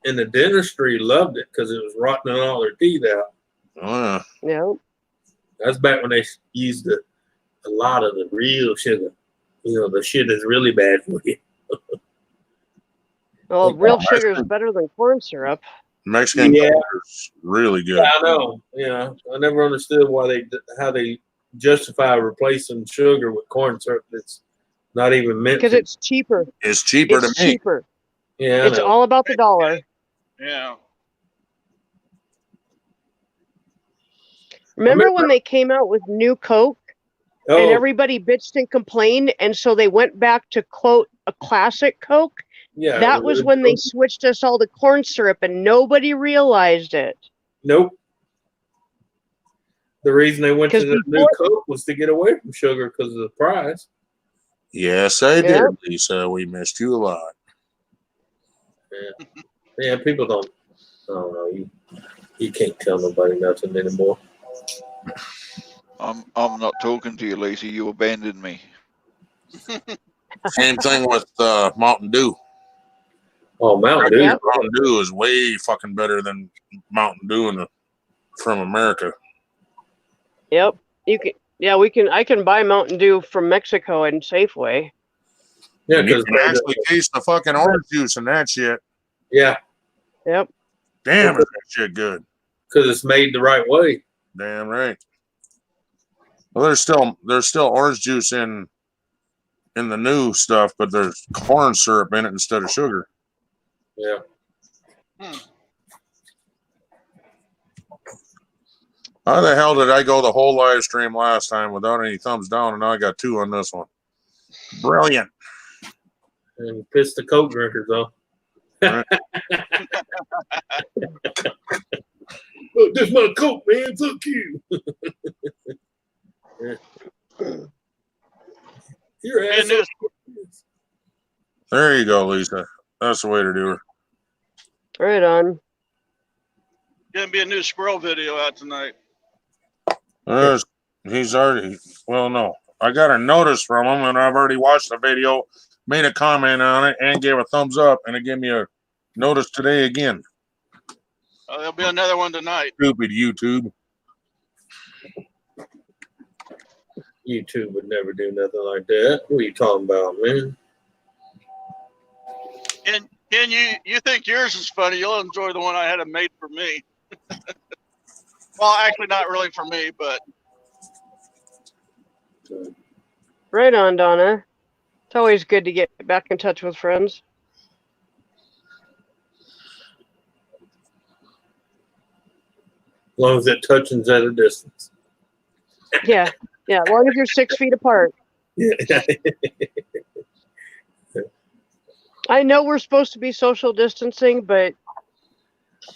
And the dentistry loved it because it was rotting all their teeth out. Oh, Yep. That's back when they used a lot of the real sugar. The shit is really bad for you. Well, real sugar is better than corn syrup. Mexican Yeah. Coke is really good. Yeah, I know. Yeah, I never understood how they justify replacing sugar with corn syrup that's not even meant Because to. it's cheaper. It's cheaper It's to make. cheaper. Yeah, I It's know. all about the dollar. Yeah. Remember when they came out with new Coke and Oh, everybody bitched and complained, and so they went back to quote a classic Coke? yeah. That was when they switched us all to corn syrup, and nobody realized it. Nope. The reason they went to 'Cause the new Coke was to get away from sugar because of the price. Yes, I did, Yep. Lisa. We missed you a lot. Yeah, people don't. I don't know. You can't tell nobody nothing anymore. I'm not talking to you, Lisa. You abandoned me. Same thing with Mountain Dew. Oh, Mountain Dew. Yep. Mountain Dew is way fucking better than Mountain Dew from America. Yep. You can. Yeah, I can buy Mountain Dew from Mexico and Safeway. Yeah, And you because can actually taste the fucking orange juice in that shit. yeah, Yep. Damn, is that shit good. because it's made the right way. Damn right. Well, there's still orange juice in the new stuff, but there's corn syrup in it instead of sugar. Yeah. How the hell did I go the whole live stream last time without any thumbs down, and now I got 2 on this one? Brilliant. And piss the Coke drinkers off. Right. Look, this my Coke, man. Fuck you. Yeah. Your ass. And There you go, Lisa. That's the way to do her. Right on. gonna be a new squirrel video out tonight. He's already, well, no. I got a notice from him, and I've already watched the video, made a comment on it, and gave a thumbs up, and it gave me a notice today again. There'll be another one tonight. Stupid YouTube. YouTube would never do nothing like that. What are you talking about, man? And Ken, you think yours is funny? You'll enjoy the one I had it made for me. Well, actually, not really for me, but Right on, Donna. It's always good to get back in touch with friends. As long as it touches at a distance. Yeah. Yeah. As long as you're 6 feet apart. Yeah. I know we're supposed to be social distancing, but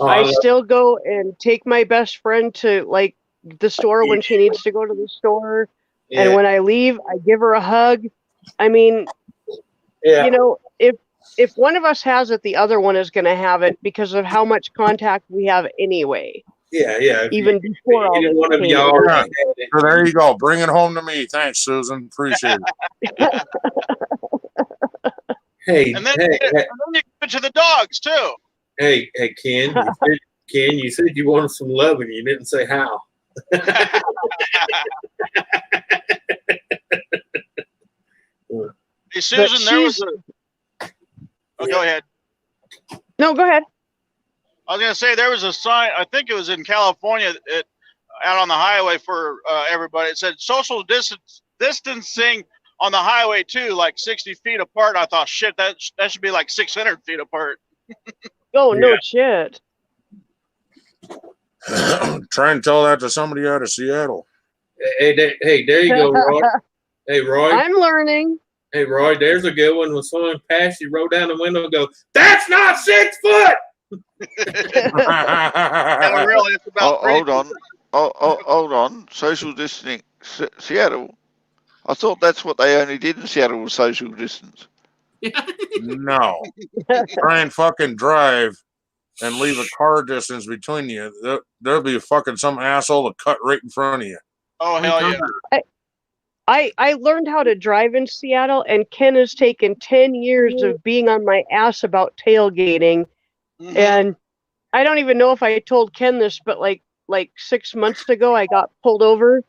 Oh, I still go and take my best friend to like the store when she needs to go to the store. yeah. And when I leave, I give her a hug. I mean, Yeah. you know, if one of us has it, the other one is going to have it because of how much contact we have anyway. Yeah. If Even before all either this one of came y'all out. are- So there you go. Bring it home to me. Thanks, Susan. Appreciate it. Hey, and then, hey, and then you give it to the dogs too. hey, Ken. You said you wanted some love, and you didn't say how. Hey, Susan, there was she's- a. Oh, go ahead. No, go ahead. I was gonna say there was a sign. I think it was in California, out on the highway for everybody. It said social distancing on the highway too, like 60 feet apart. I thought, shit, that should be like 600 feet apart. Oh, no Yeah. shit. Try and tell that to somebody out of Seattle. Hey, there you go, Roy. Hey, Roy. I'm learning. Hey, Roy, there's a good one. When someone passed you, roll down the window and go, "That's not 6 foot!" Yeah, really, it's about three Hold on. Hold on. Social distancing. Seattle. I thought that's what they only did in Seattle was social distance. No. Try and fucking drive and leave a car distance between you. There'll be fucking some asshole to cut right in front of you. Oh hell yeah! I learned how to drive in Seattle, and Ken has taken 10 years of being on my ass about tailgating. Mhm. And I don't even know if I told Ken this, but like 6 months ago, I got pulled over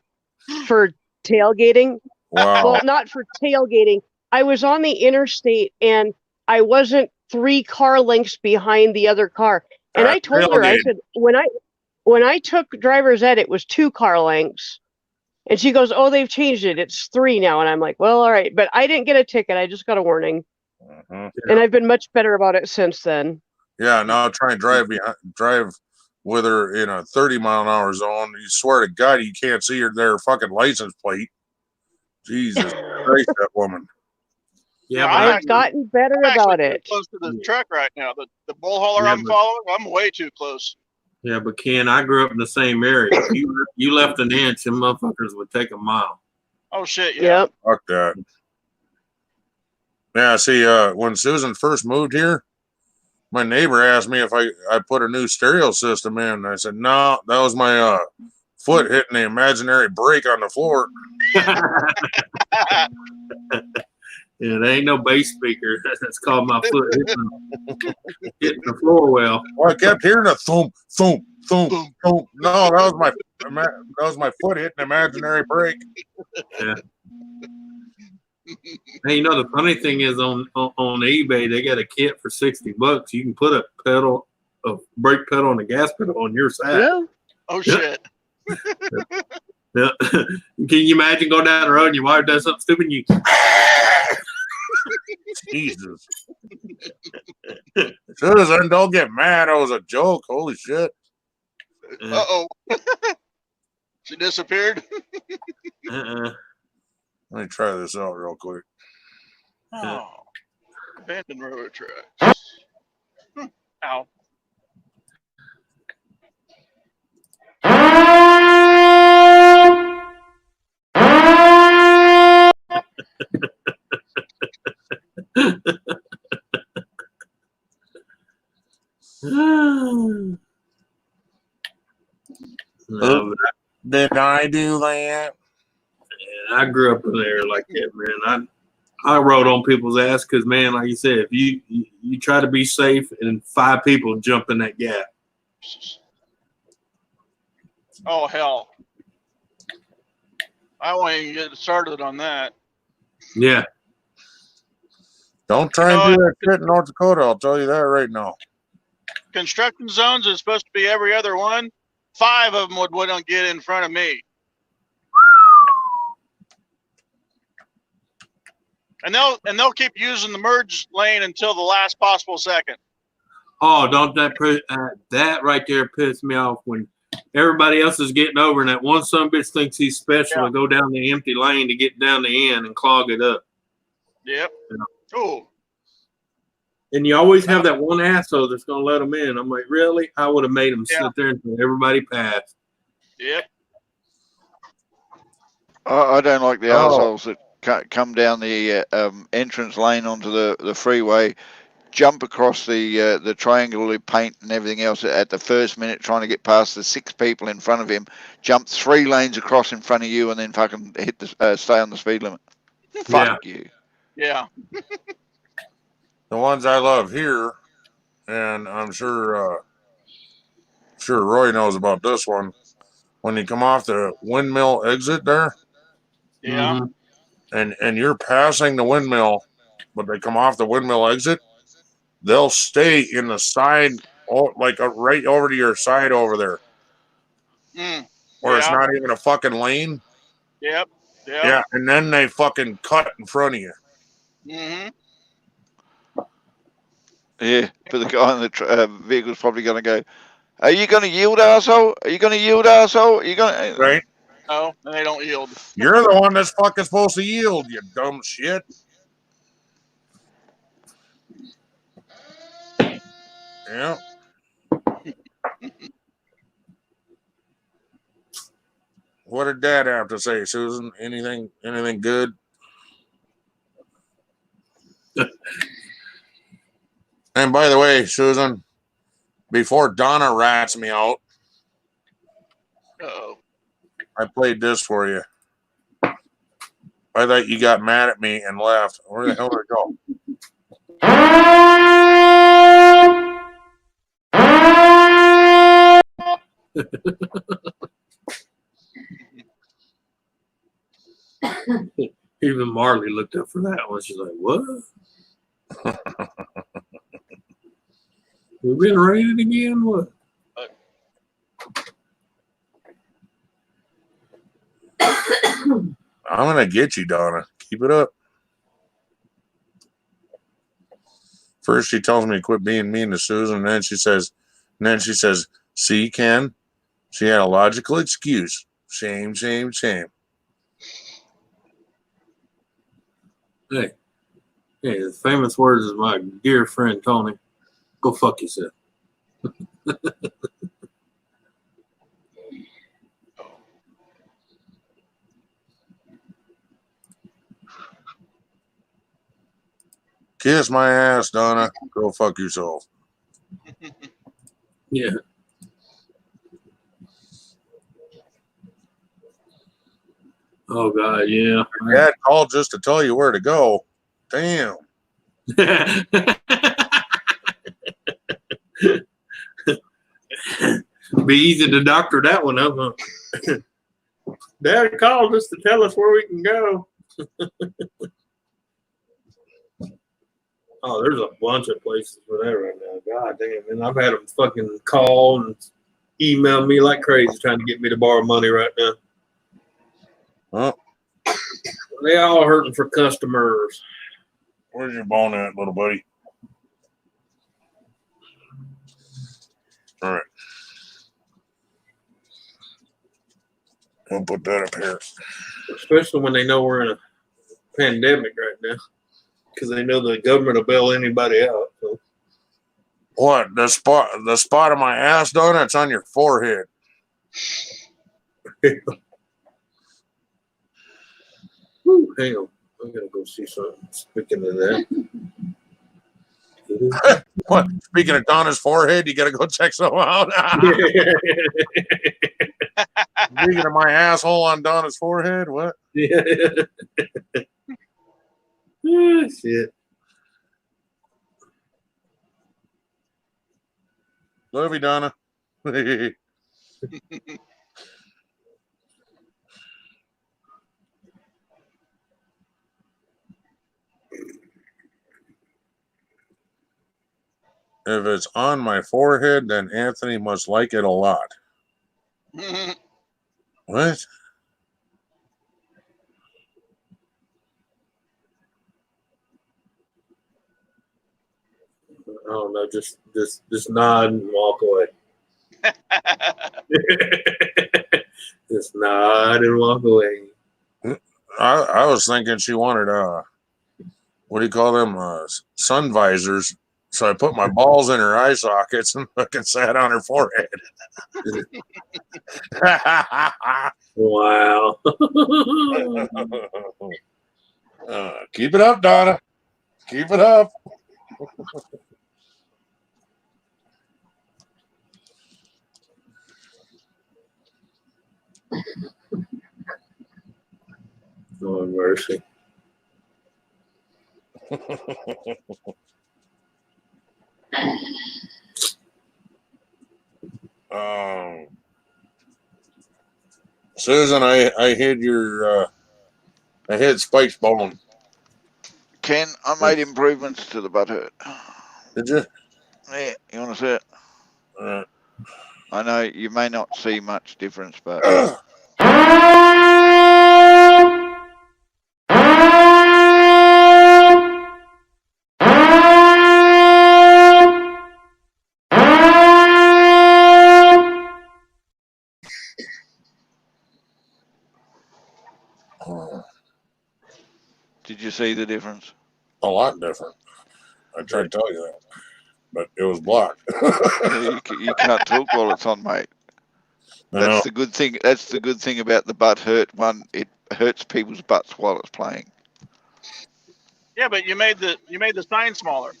for tailgating. Wow. Well, not for tailgating. I was on the interstate, and I wasn't 3 car lengths behind the other car. And I told her, I tailgating. said, when I took driver's ed, it was 2 car lengths. And she goes, "Oh, they've changed it. It's 3 now." And I'm like, "Well, all right." But I didn't get a ticket. I just got a warning. Mhm. And I've been much better about it since then. Yeah, now try and drive with her in a 30-mile-an-hour zone. You swear to God, you can't see their fucking license plate. Jesus Christ, that woman. Yeah, I'm but I've gotten better I'm actually about too it. close to the truck right now. The bull hauler Yeah, I'm but- following, I'm way too close. but Ken, I grew up in the same area. If you left an inch, them motherfuckers would take a mile. Oh shit, yeah. Yep. Fuck that. Yeah, see, when Susan first moved here, my neighbor asked me if I put a new stereo system in. I said, no, that was my foot hitting the imaginary brake on the floor. Yeah, there ain't no bass speaker. That's called my foot hitting the floor well. Well, I kept hearing a thump, thump, thump, thump. No, that was my foot hitting the imaginary brake. Hey, you know the funny thing is on eBay they got a kit for $60. You can put a brake pedal and a gas pedal on your side. Yeah. Oh shit. Yeah. Can you imagine going down the road and your wife does something stupid and you Jesus. Susan, don't get mad. That was a joke. Holy shit. Uh oh. She disappeared. uh-uh. Let me try this out real quick. Oh. Abandoned railroad tracks. Ow. No, Did I do that? I grew up in there like that, man. I rode on people's ass because, man, like you said, if you try to be safe and 5 people jump in that gap. Oh hell. I won't even get started on that. Yeah. Don't try and do that shit in North Dakota. I'll tell you that right now. Construction zones is supposed to be every other one. 5 of them wouldn't get in front of me. And they'll keep using the merge lane until the last possible second. Oh, don't that right there piss me off when everybody else is getting over and that one son of a bitch thinks he's special to go down the empty lane to get down the end and clog it up. Yep. Yeah. Oh. And you always have that one asshole that's going to let them in. I'm like, really? I would have made them sit there until everybody passed. Yep. I don't like the assholes that come down the entrance lane onto the freeway, jump across the triangle with paint and everything else at the first minute, trying to get past the 6 people in front of him, jump 3 lanes across in front of you, and then fucking hit stay on the speed limit. Fuck you. Yeah. The ones I love here, and I'm sure Roy knows about this one. When you come off the windmill exit there, Yeah. and you're passing the windmill, but they come off the windmill exit, they'll stay in the side, like right over to your side over there, where it's not even a fucking lane. Yep. Yep. Yeah, and then they fucking cut in front of you. Mm-hmm. Yeah, but the guy in the vehicle's probably going to go, "Are you going to yield, asshole? Are you going to yield, asshole? Are you going to?" Right? No, and they don't yield. You're the one that's fucking supposed to yield, you dumb shit. Yeah. What did Dad have to say, Susan? Anything good? And by the way, Susan, before Donna rats me out, Uh-oh. I played this for you. I thought you got mad at me and left. Where the hell did it go? Even Marley looked up for that one. She's like, what? We've been raided again? What? I'm gonna get you, Donna. Keep it up. First, she tells me to quit being mean to Susan, and then she says, "See, Ken, she had a logical excuse. Shame, shame, shame." Hey, the famous words of my dear friend Tony. Go fuck yourself. Kiss my ass, Donna. Go fuck yourself. Yeah. Oh God, yeah. Dad called just to tell you where to go. Damn. Be easy to doctor that one up, huh? Dad called us to tell us where we can go. Oh, there's a bunch of places for that right now. God damn, man. I've had them fucking call and email me like crazy trying to get me to borrow money right now. Huh? They all hurting for customers. Where's your bone at, little buddy? All right. I'll put that up here. Especially when they know we're in a pandemic right now. Because they know the government will bail anybody out. So. What? The spot of my ass, Donna? It's on your forehead. Whew, hang on. I'm going to go see something. Speaking of that. What? Speaking of Donna's forehead, you got to go check something out. Speaking of my asshole on Donna's forehead, what? Yeah. Ah, shit. Love you, Donna. If it's on my forehead, then Anthony must like it a lot. What? I don't know. Just nod and walk away. Just nod and walk away. I was thinking she wanted what do you call them? Sun visors. So I put my balls in her eye sockets and fucking sat on her forehead. Wow. Keep it up, Donna. Keep it up. Oh, mercy. Susan, I hid I hid Spike's bone. Ken, I made improvements to the butt hurt. Did you? Yeah, you want to see it? I know you may not see much difference, but did you see the difference? A lot different. I tried to tell you that, but it was blocked. You can't talk while it's on, mate. That's the good thing. That's the good thing about the butt hurt one. It hurts people's butts while it's playing. Yeah, but you made the sign smaller.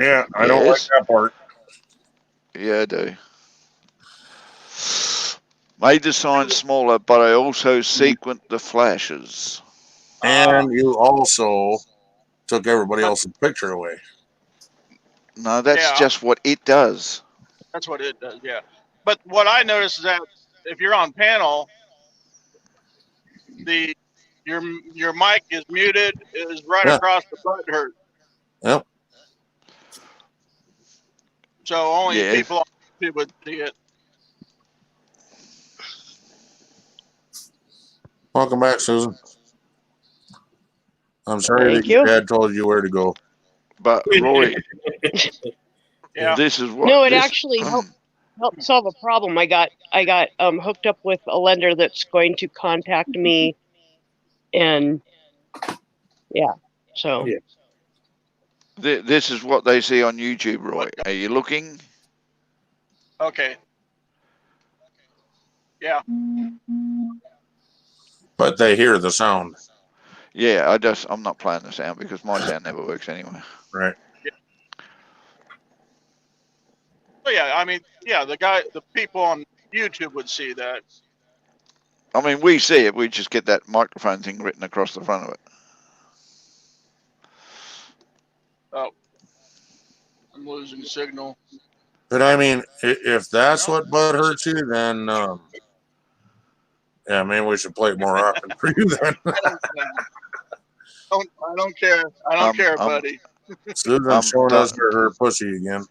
Yeah, I don't like that part. Yeah, I do. Made the sign smaller, but I also sequenced the flashes. And you also took everybody else's picture away. No, that's just what it does. That's what it does, yeah. But what I noticed is that if you're on panel, your mic is muted, is right across the butt hurt. Yep. So only people on YouTube would see it. Welcome back, Susan. I'm sorry Thank that your you. dad told you where to go. But Roy, Yeah. this is what No, it this, actually helped solve a problem. I got hooked up with a lender that's going to contact me, and yeah, so Yeah. this is what they see on YouTube, Roy. Are you looking? Okay. Yeah. But they hear the sound. Yeah, I'm not playing the sound because my sound never works anyway. Right. But yeah, I mean, yeah, the people on YouTube would see that. I mean, we see it. We just get that microphone thing written across the front of it. Oh, I'm losing signal. But I mean, if that's No. what butt hurts you, then yeah, maybe we should play it more often for you then. I don't care. I don't care, I'm- buddy. Susan's showing us her pussy again.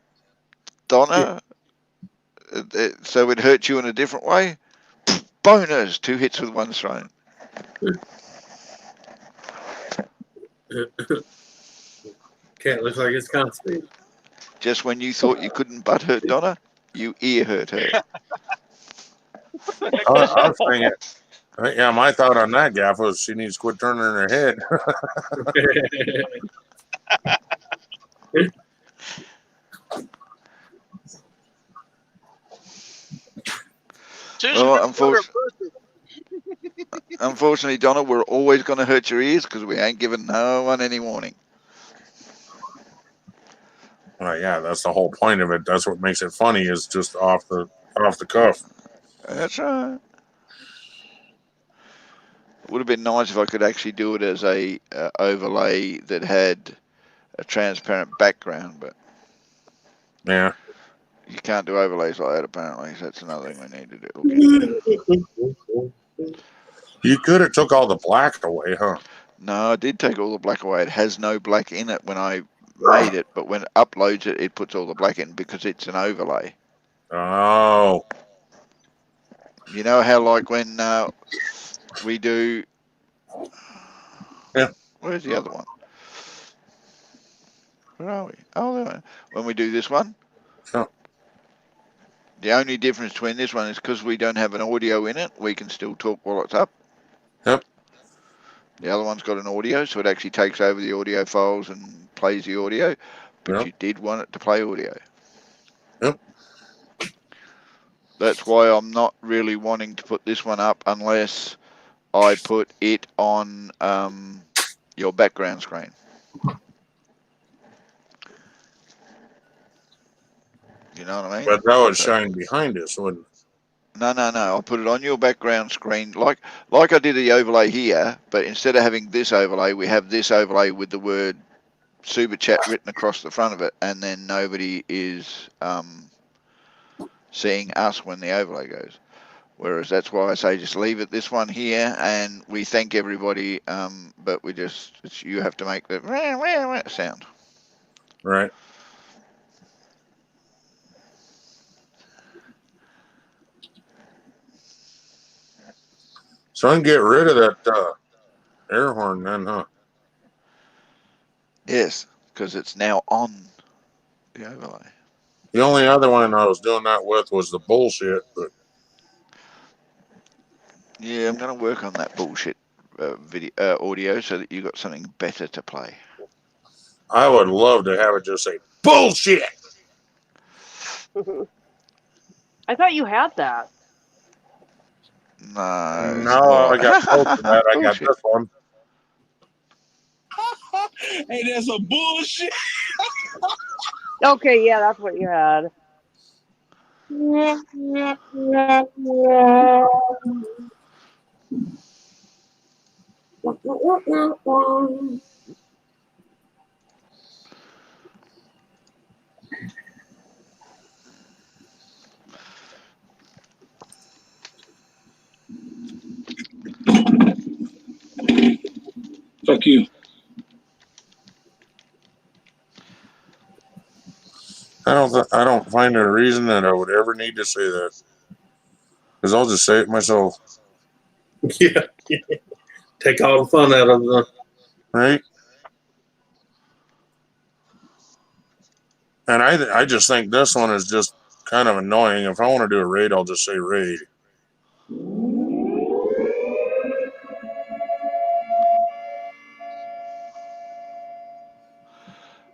Donna, so it hurt you in a different way? Bonus, 2 hits with 1 thrown. Cat looks like it's constipated. Just when you thought you couldn't butt hurt Donna, you ear hurt her. I was thinking, yeah, my thought on that, Gaff, was she needs to quit turning her head. Susan, Well, unfortunately, Donna, we're always going to hurt your ears because we ain't giving no one any warning. Well, yeah, that's the whole point of it. That's what makes it funny, is just off the cuff. That's right. It would have been nice if I could actually do it as a overlay that had a transparent background, but Yeah. you can't do overlays like that apparently. So that's another thing we need to do. Okay. You could have took all the black away, huh? No, I did take all the black away. It has no black in it when I made it, but when it uploads it, it puts all the black in because it's an overlay. Oh. You know how like when we do... Yeah. Where's the other one? Where are we? Oh, there. When we do this one. Yeah. The only difference between this one is because we don't have an audio in it, we can still talk while it's up. Yep. The other one's got an audio, so it actually takes over the audio files and plays the audio. But Yep. you did want it to play audio. Yep. That's why I'm not really wanting to put this one up unless I put it on your background screen. You know what I mean? But that would shine behind us, wouldn't it? No. I'll put it on your background screen like I did the overlay here, but instead of having this overlay, we have this overlay with the word Super Chat written across the front of it, and then nobody is seeing us when the overlay goes. Whereas that's why I say just leave it this one here, and we thank everybody, but you have to make the sound. Right. So I can get rid of that air horn then, huh? Yes, because it's now on the overlay. The only other one I was doing that with was the bullshit, but Yeah, I'm going to work on that bullshit video audio so that you got something better to play. I would love to have it just say bullshit. I thought you had that. No. No, I got both of that. I got Bullshit. this one. Hey, that's a bullshit. Okay, yeah, that's what you had. Fuck you. I don't find a reason that I would ever need to say that, because I'll just say it myself. Yeah. Take all the fun out of the. right? And I just think this one is just kind of annoying. If I want to do a raid, I'll just say raid.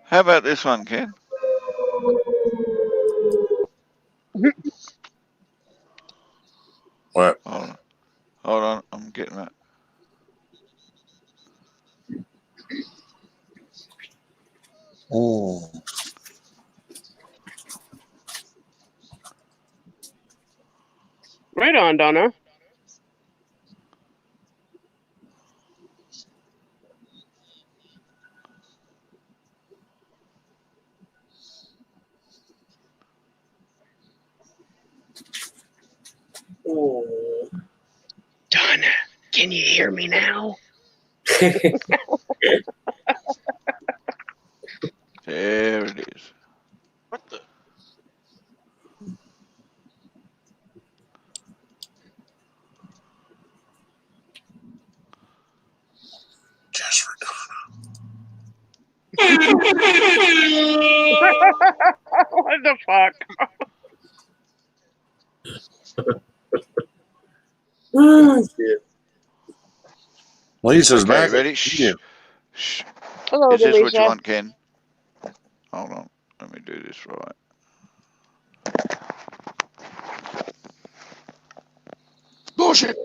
How about this one, Ken? What? Hold on, I'm getting that. Oh. Right on, Donna. Oh. Donna, can you hear me now? There it is. What the? Just for What the fuck? Oh, shit. Lisa's Okay, back. ready? Shh. Shh. Hello, Is this what you Lisa. want, Ken? Hold on. Let me do this right. Bullshit.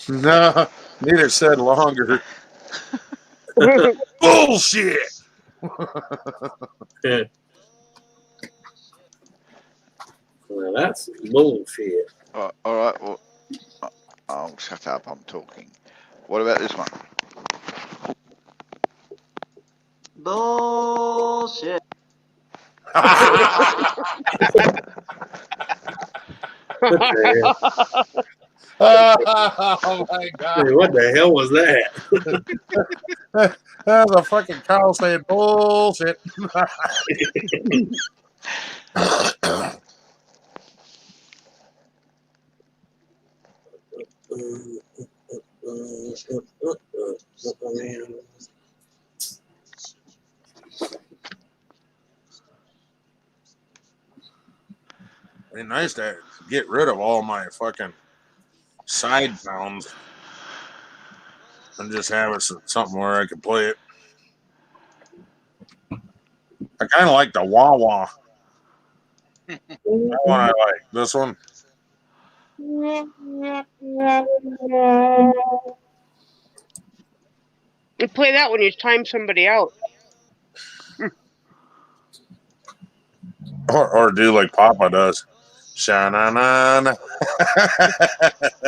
No, need it said longer. Bullshit. Well, that's bullshit. All right. Well, oh, shut up. I'm talking. What about this one? Bullshit. What the hell? Oh my god. Hey, what the hell was that? The fucking cow saying bullshit. It'd be nice to get rid of all my fucking side sounds and just have it something where I can play it. I kind of like the wah wah. That one I like. This one. You play that when you time somebody out. Or do like Papa does. Sha-na-na-na.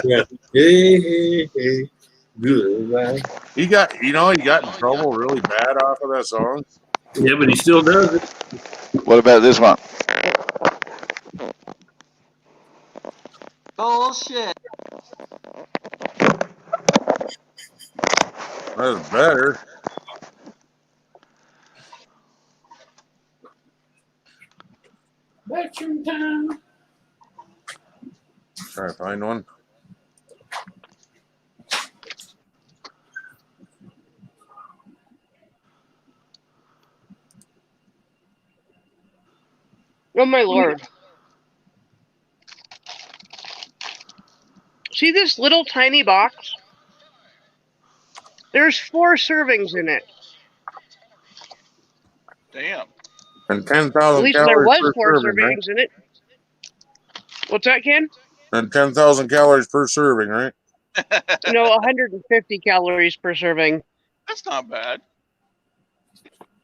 Yeah. Hey, good. He got in trouble really bad off of that song. Yeah, but he still does it. What about this one? Bullshit. That's better. Bathroom time. Try to find one. Oh my lord. See this little tiny box? There's 4 servings in it. Damn. And 10,000 At least there calories was per 4 serving, right? servings in it. What's that, Ken? And 10,000 calories per serving, right? No, 150 calories per serving. That's not bad.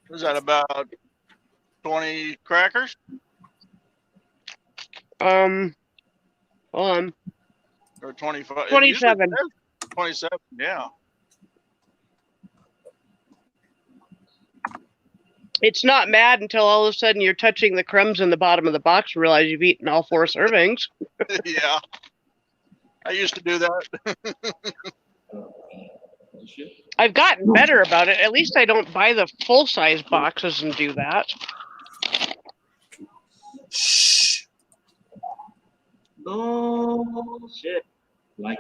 Is that about 20 crackers? Hold on. Or 25? 27. 27, yeah. It's not mad until all of a sudden you're touching the crumbs in the bottom of the box and realize you've eaten all 4 servings. Yeah. I used to do that. I've gotten better about it. At least I don't buy the full-size boxes and do that. Shh. Bullshit. Like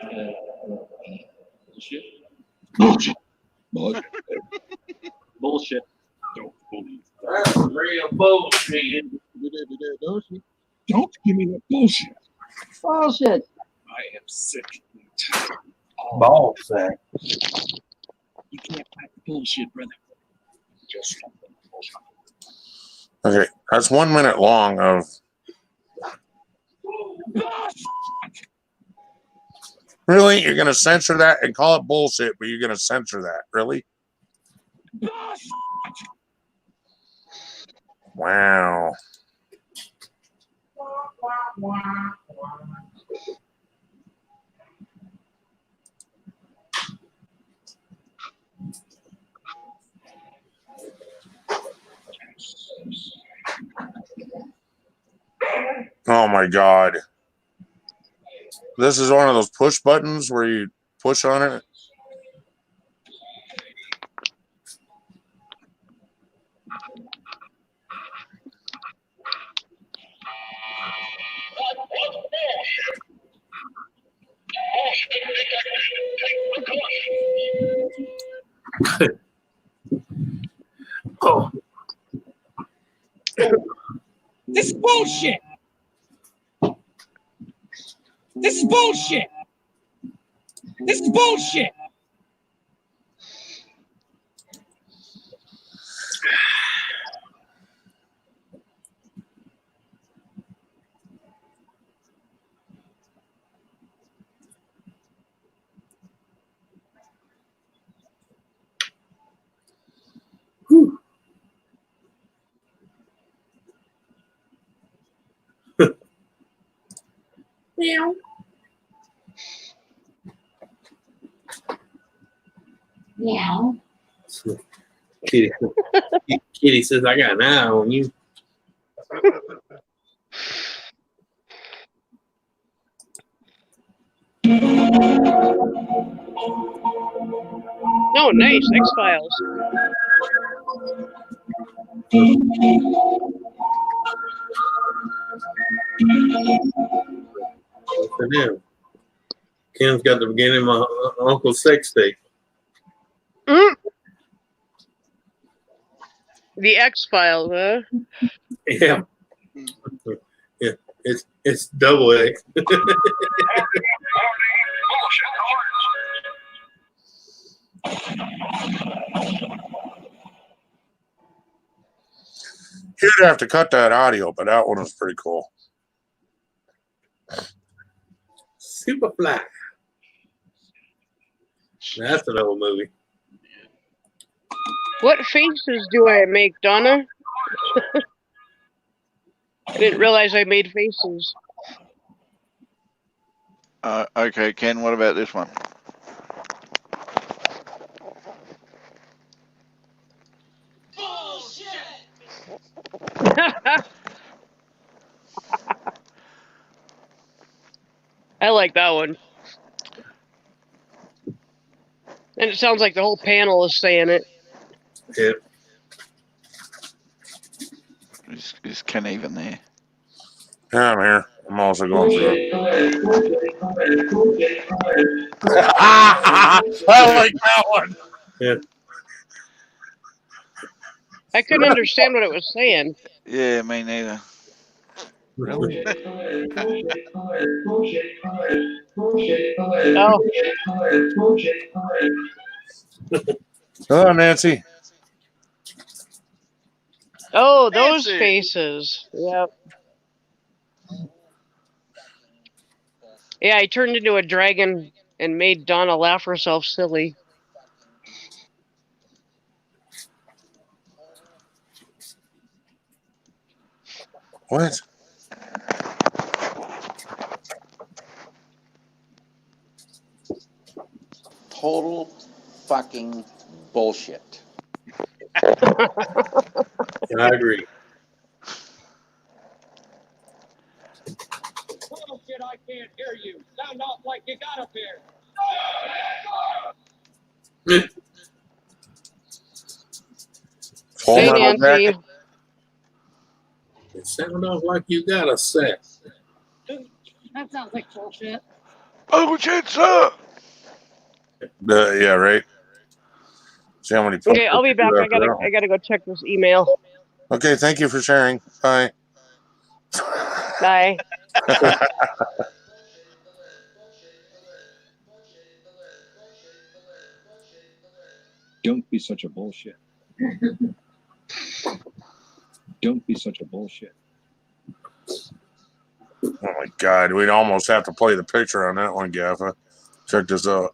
bullshit. Bullshit. Bullshit. Bullshit. Don't believe. That's real bullshit. Don't give me that bullshit. Bullshit. I am sick and tired. Ball sack. You can't fight bullshit, brother. Just stop the bullshit. Okay, that's 1 minute long of. Really? You're going to censor that and call it bullshit, but you're going to censor that? Really? Wow. Oh my God. This is one of those push buttons where you push on it. Oh, This is bullshit. This is bullshit. This is bullshit. whew. Meow. Meow. Kitty. Kitty says, I got an eye on you. Oh, nice. X-Files. For them. Ken's got the beginning of my uncle's sex tape. Mm. The X-Files, huh? Yeah. Yeah. It's double X. You'd have to cut that audio, but that one was pretty cool. Superfly. That's an old movie. What faces do I make, Donna? I didn't realize I made faces. Okay, Ken, what about this one? I like that one. And it sounds like the whole panel is saying it. Yeah. Is Ken even there? Yeah, I'm here. I'm also going through it. I like that one. Yeah. I couldn't understand what it was saying. Yeah, me neither. Really? Oh, Hello, Nancy. oh, those Fancy. faces. Yep. Yeah, I turned into a dragon and made Donna laugh herself silly. What? Total fucking bullshit. Yeah, I agree. Bullshit, I can't hear you. Sound off like you got up here. Full Hey, Metal Nancy. Jacket. It sounded off like you got a set. That sounds like bullshit. Bullshit, sir. Yeah, right. See how many. Okay, I'll be back. pictures I gotta after I gotta go check this email. that. Okay, thank you for sharing. Bye. Bye. Don't be such a bullshit. Don't be such a bullshit. Oh my God, we'd almost have to play the picture on that one, Gaffa. Check this out.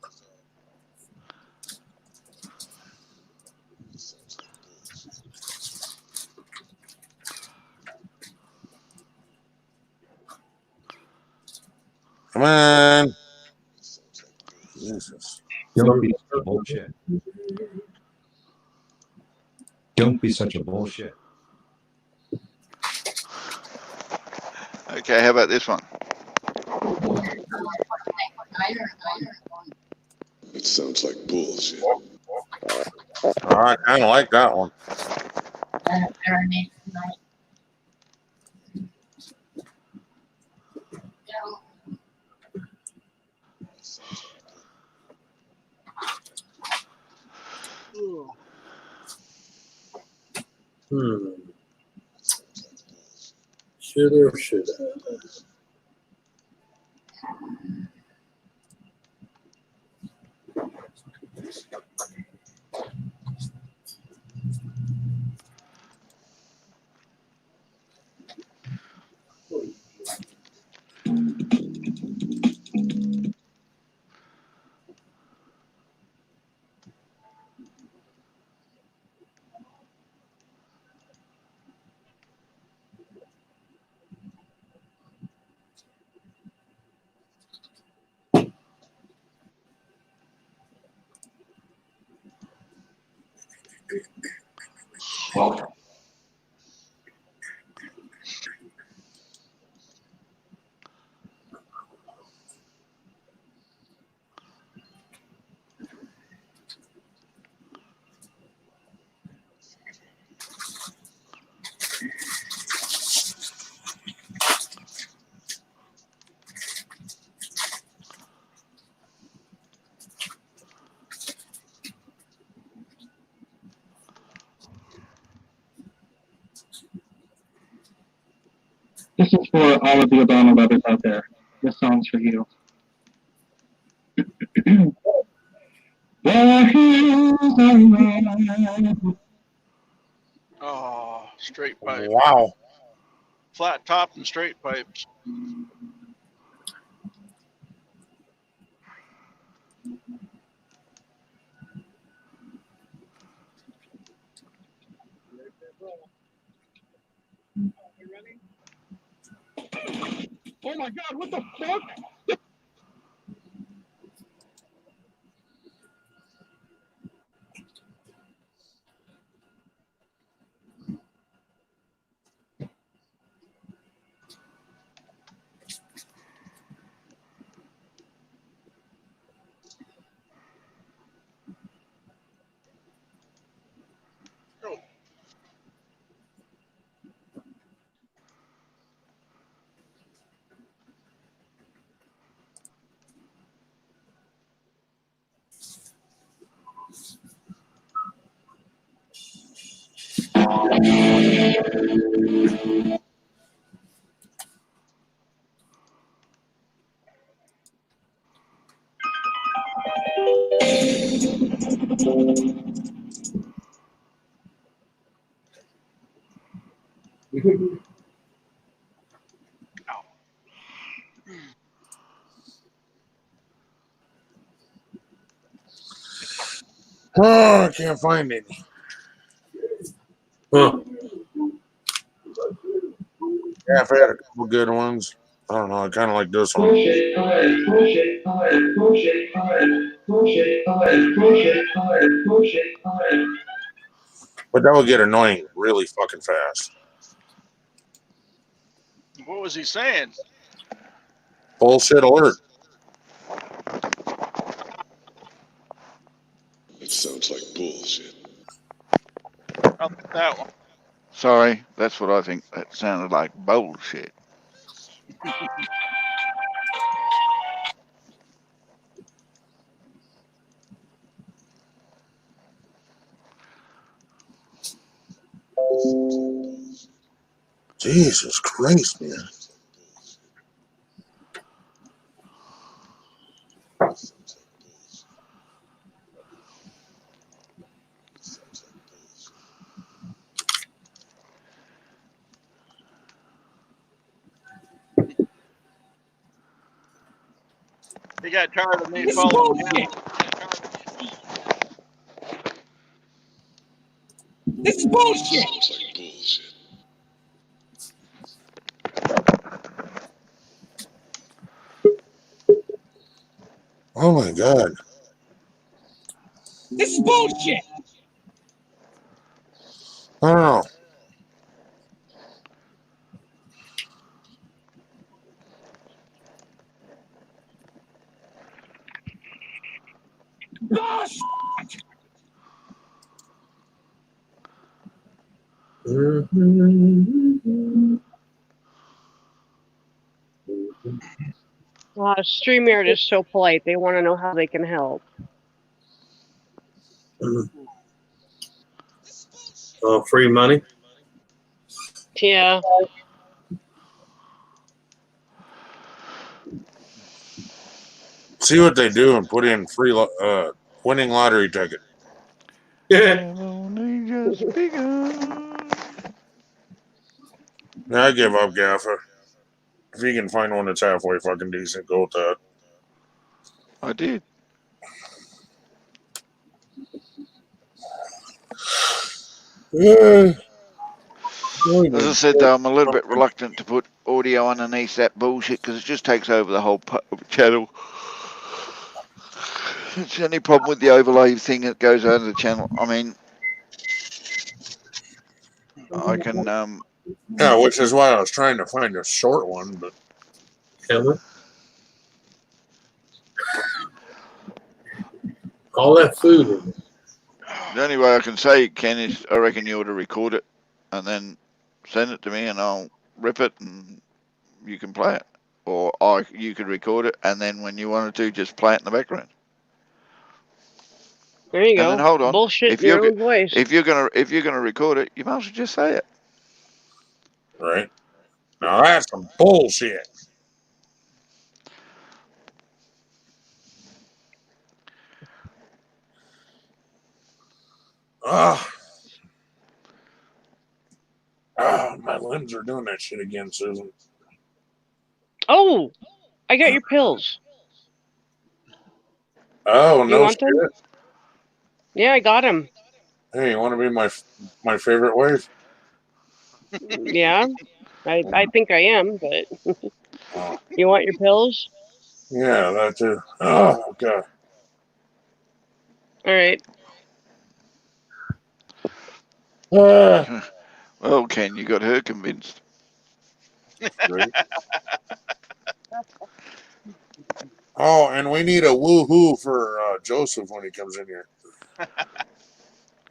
Come on. Jesus. Don't be such a bullshit. Don't be such a bullshit. Okay, how about this one? It sounds like bullshit. I kind of like that one. Shoulda or shoulda. This is for all of you Obama lovers out there. This song's for you. Oh, straight pipe. Wow. Flat top and straight pipes. Oh my God, what the fuck? Oh, I can't find any. Huh. Yeah, I've had a couple good ones. I don't know. I kind of like this one. But that would get annoying really fucking fast. What was he saying? Bullshit alert. It sounds like bullshit. How about that one? Sorry, that's what I think. That sounded like bullshit. Jesus Christ, man. He got tired of me This is following him. bullshit. This is bullshit. Sounds like bullshit. Oh my God. This is bullshit. I don't know. Gosh. StreamYard is so polite. They want to know how they can help. Free money. Yeah. See what they do and put in free winning lottery ticket. I've only just begun. I give up, Gaffer. If you can find one that's halfway fucking decent, go with that. I did. Yeah. As I said, though, I'm a little bit reluctant to put audio underneath that bullshit because it just takes over the whole channel. It's the only problem with the overlay thing that goes over the channel. I mean, I can. Yeah, which is why I was trying to find a short one, but. All that food. The only way I can say, Ken, is I reckon you ought to record it and then send it to me and I'll rip it and you can play it. Or you could record it and then when you wanted to, just play it in the background. There you go. And then hold on. Bullshit in your own voice. If you're gonna record it, you might as well just say it. Right. Now that's some bullshit. Oh, my limbs are doing that shit again, Susan. Oh, I got your pills. Oh, You no want shit. them? Yeah, I got them. Hey, you want to be my favorite wife? Yeah, I think I am, but Oh. You want your pills? Yeah, that too. Oh, God. All right. Well, Ken, you got her convinced. Right. Oh, and we need a woohoo for Joseph when he comes in here.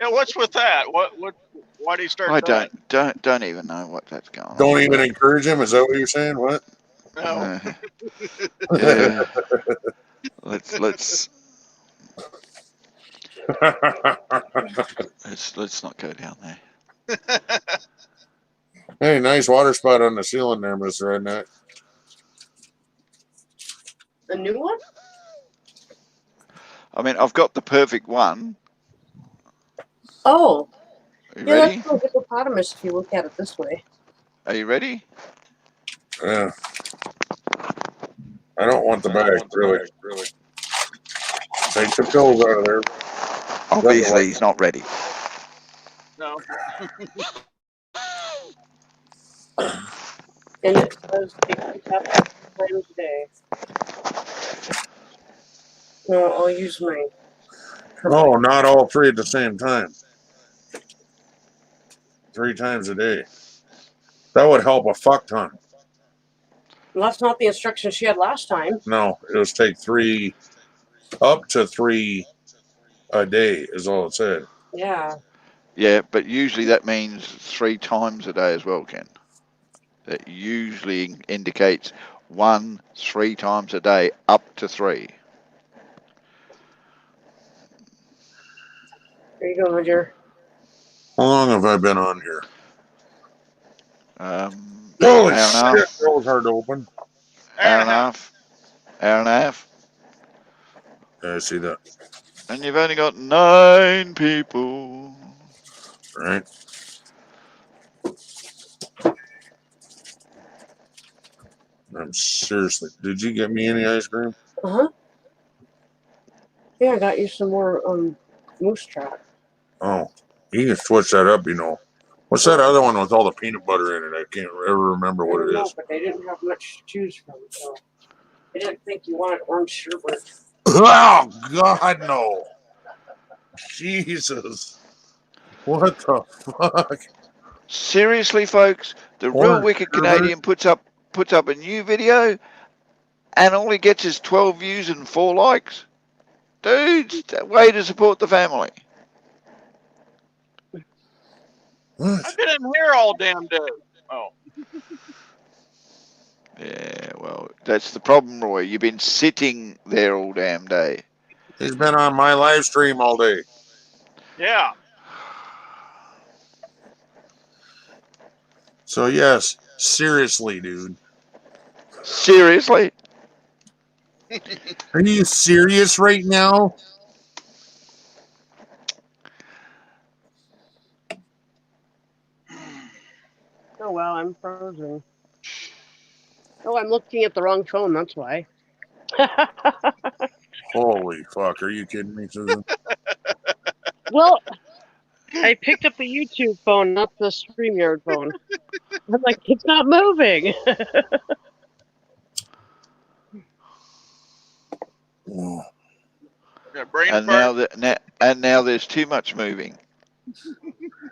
Yeah, what's with that? Why do you start I that? don't even know what that's going on. Don't even encourage him? Is that what you're saying? What? No. Yeah. let's not go down there. Hey, nice water spot on the ceiling there, Mr. Redneck. A new one? I mean, I've got the perfect one. Oh. Are you Yeah, ready? that's no hippopotamus if you look at it this way. Are you ready? Yeah. I don't want the bag, really. Take the pills out of there. Obviously, he's not ready. No. And it says take 3 tablets 3 times a day. No, I'll use mine. Oh, not all 3 at the same time. 3 times a day. That would help a fuck ton. Well, that's not the instructions she had last time. No, it was take 3, up to 3 a day is all it said. Yeah. Yeah, but usually that means 3 times a day as well, Ken. That usually indicates 1 3 times a day, up to 3. There you go, my dear. How long have I been on here? Holy hour and a shit, half. that was hard to open. Hour and a half. Hour and a half. Yeah, I see that. And you've only got 9 people. Right. I'm seriously. Did you get me any ice cream? Uh-huh. Yeah, I got you some more moose trap. Oh, you can switch that up, you know. What's that other one with all the peanut butter in it? I can't ever remember what it is. But they didn't have much to choose from, so they didn't think you wanted orange sherbet. Oh, God, no. Jesus. What the fuck? Seriously, folks, the real Orange wicked sherbet? Canadian puts up a new video, and all he gets is 12 views and 4 likes. Dudes, that way to support the family. What? I've been in here all damn day. Oh. Yeah, well, that's the problem, Roy. You've been sitting there all damn day. He's been on my live stream all day. Yeah. So, yes, seriously, dude. Seriously? Are you serious right now? Oh, wow, I'm frozen. Oh, I'm looking at the wrong phone, that's why. Holy fuck. Are you kidding me, Susan? Well, I picked up the YouTube phone, not the StreamYard phone. I'm like, it's not moving. Yeah, brain And fart. now there's too much moving.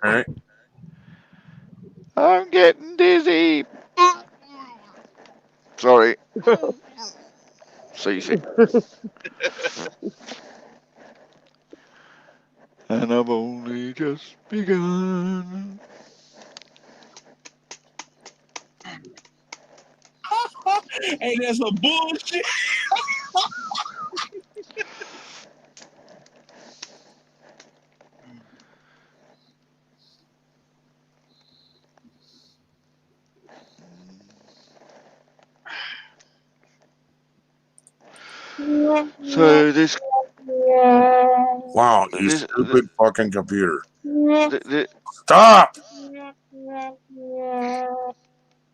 All right. I'm getting dizzy. Sorry. Seasick. And I've only just begun. Hey, that's some bullshit. So this. Wow, you This, stupid fucking computer. this, Stop!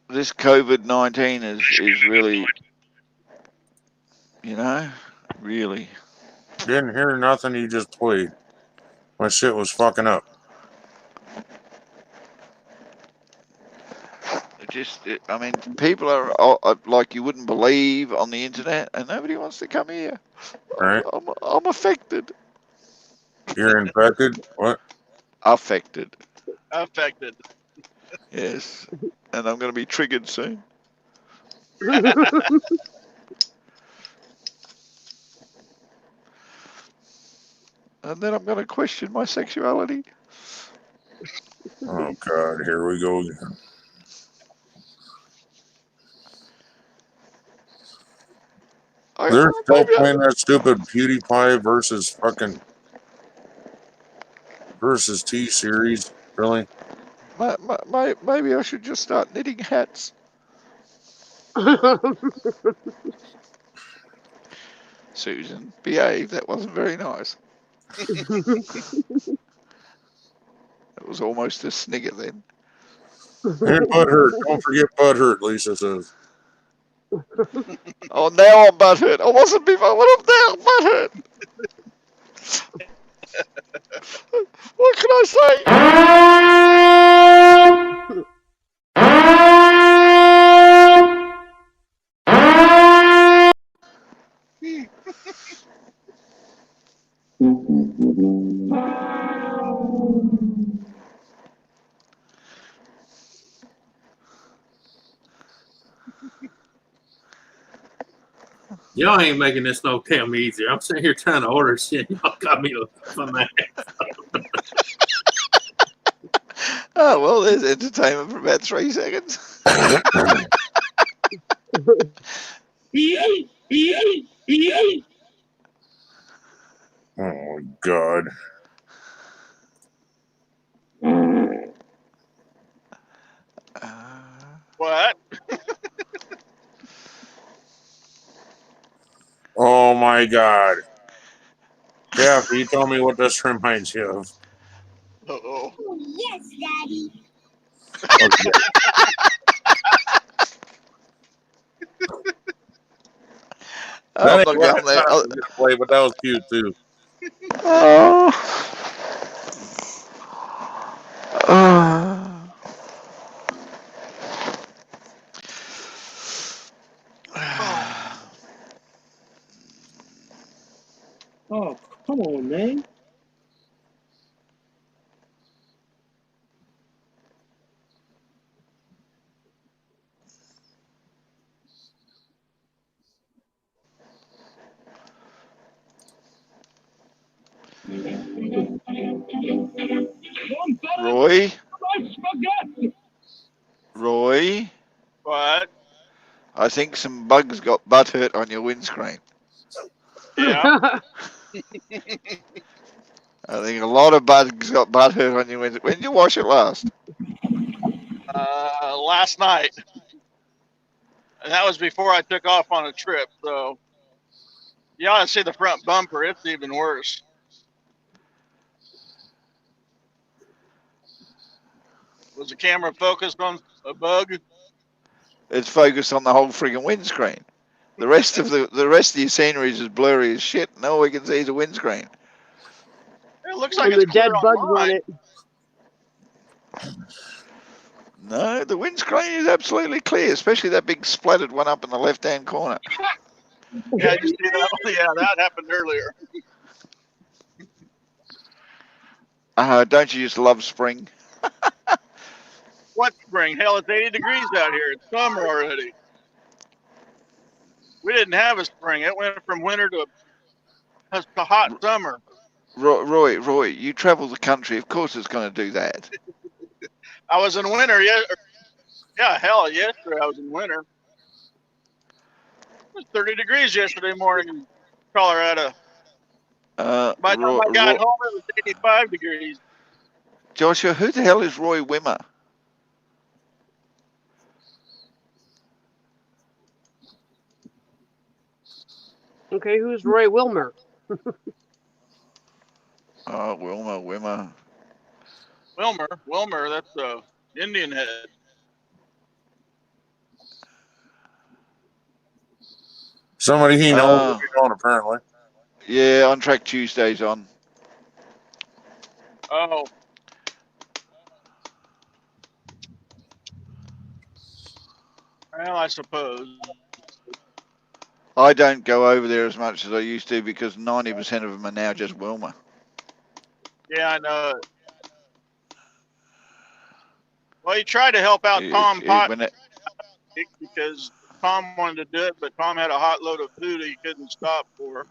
this COVID-19 is really, really. Didn't hear nothing you just played. My shit was fucking up. I mean, people are like you wouldn't believe on the internet, and nobody wants to come here. All right. I'm affected. You're infected? What? Affected. Affected. Yes. And I'm going to be triggered soon. And then I'm going to question my sexuality. Oh, God. Here we go again. They're still playing that stupid PewDiePie versus T-Series. Really? Maybe I should just start knitting hats. Susan, behave. That wasn't very nice. That was almost a snigger then. And butthurt. Don't forget butthurt, Lisa says. Oh, now I'm butthurt. I wasn't before, but I'm now butthurt. What can I say? Y'all ain't making this no damn easier. I'm sitting here trying to order shit. Y'all got me on that. Oh, well, there's entertainment for about 3 seconds. Oh, God. What? Oh my God. Kathy, you tell me what this reminds you of. Uh-oh. Oh, yes, Daddy. Okay. That I'm ain't not what going I there. thought I was gonna play, but that was cute too. Oh, come on, man. Roy, My spaghetti. Roy, What? I think some bugs got butt hurt on your windscreen. Yeah. I think a lot of bugs got butt hurt on your windscreen. When did you wash it last? Last night, and that was before I took off on a trip. So you ought to see the front bumper. It's even worse. Was the camera focused on a bug? It's focused on the whole friggin' windscreen. The rest of your scenery is as blurry as shit, and all we can see is a windscreen. It looks like And it's the clear dead on bugs on mine. it. No, the windscreen is absolutely clear, especially that big splattered one up in the left-hand corner. Yeah, you see that? Yeah, that happened earlier. Don't you just love spring? What spring? Hell, it's 80 degrees out here. It's summer already. We didn't have a spring. It went from winter to hot summer. Roy, you travel the country. Of course it's going to do that. I was in winter. Yeah, hell, yesterday I was in winter. It was 30 degrees yesterday morning in Colorado. By the time I got home, it was 85 degrees. Joshua, who the hell is Roy Wimmer? Okay, who's Roy Wilmer? Oh, Wimmer. Wilmer, that's Indian head. Somebody he knows will be on, apparently. Yeah, On Track Tuesday's on. Oh. Well, I suppose. I don't go over there as much as I used to because 90% of them are now just Wilmer. Yeah, I know it. Well, he tried to help out Tom Pot because Tom wanted to do it, but Tom had a hot load of food he couldn't stop for.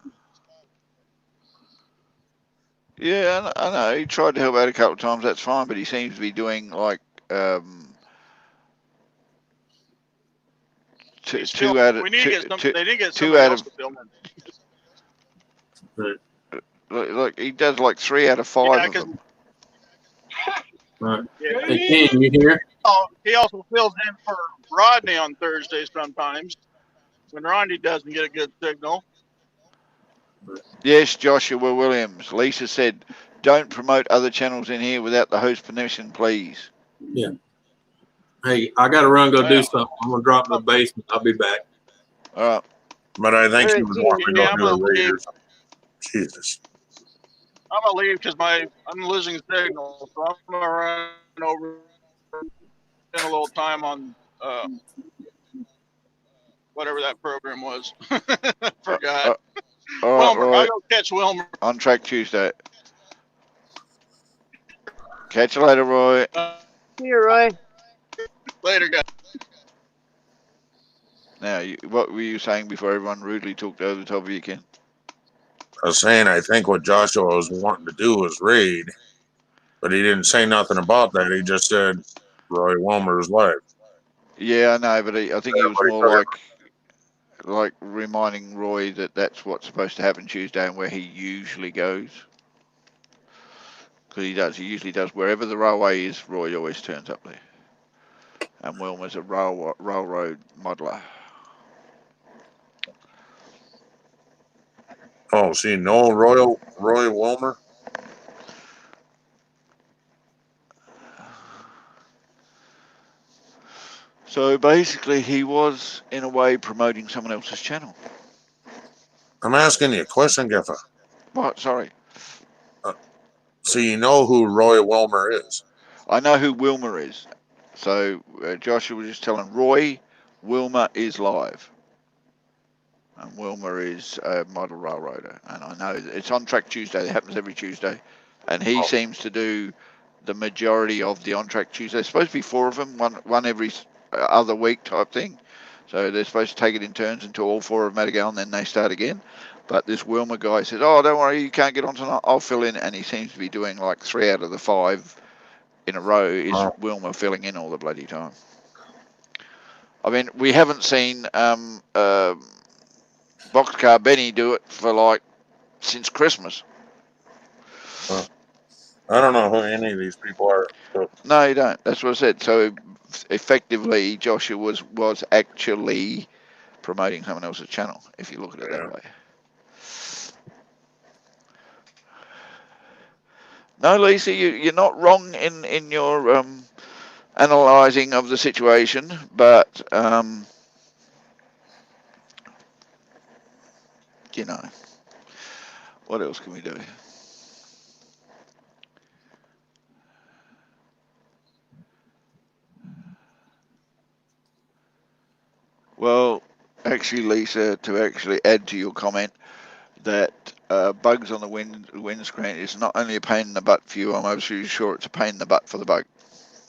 Yeah, I know. He tried to help out a couple of times. That's fine, but he seems to be doing like two out of we need to get some. They need to get two somebody out else of. to film it. Look, he does like 3 out of 5 of them. Right. Yeah. Hey, Ken, you here? Oh, he also fills in for Rodney on Thursdays sometimes when Rodney doesn't get a good signal. Yes, Joshua Williams. Lisa said, "Don't promote other channels in here without the host permission, please." Yeah. Hey, I got to run, go do something. I'm going to drop in the basement. I'll be back. All right. But I think she was wanting to go I'm do gonna the leave. Raiders. Jesus. I'm gonna leave because I'm losing signal, so I'm gonna run over, spend a little time on whatever that program was. Forgot. All right, Wilmer, Roy. I'll go catch Wilmer. On Track Tuesday. Catch you later, Roy. See you, Roy. Later, guys. Now, what were you saying before everyone rudely talked over the top of you, Ken? I was saying I think what Joshua was wanting to do was raid, but he didn't say nothing about that. He just said Roy Wilmer's live. Yeah, I know, but I think he was more like reminding Roy that that's what's supposed to happen Tuesday and where he usually goes. Because he usually does. Wherever the railway is, Roy always turns up there. and Wilmer's a railroad modeler. Oh, see, no Roy Wilmer. So basically, he was in a way promoting someone else's channel. I'm asking you a question, Gaffer. What? Sorry. So you know who Roy Wilmer is? I know who Wilmer is. So Joshua was just telling Roy, Wilmer is live. And Wilmer is a model railroader. And I know it's On Track Tuesday. It happens every Tuesday. And he seems to do the majority of the On Track Tuesday. There's supposed to be 4 of them, one every other week type thing. So they're supposed to take it in turns until all 4 of them had to go, and then they start again. But this Wilmer guy says, oh, don't worry, you can't get on tonight. I'll fill in. And he seems to be doing like 3 out of the 5 in a row is Wilmer filling in all the bloody time. I mean, we haven't seen Boxcar Benny do it for like since Christmas. I don't know who any of these people are. So. No, you don't. That's what I said. So effectively, Joshua was actually promoting someone else's channel, if you look at it that way. No, Lisa, you're not wrong in your analysing of the situation, but you know, what else can we do? Well, actually, Lisa, to actually add to your comment that bugs on the windscreen is not only a pain in the butt for you, I'm absolutely sure it's a pain in the butt for the bug.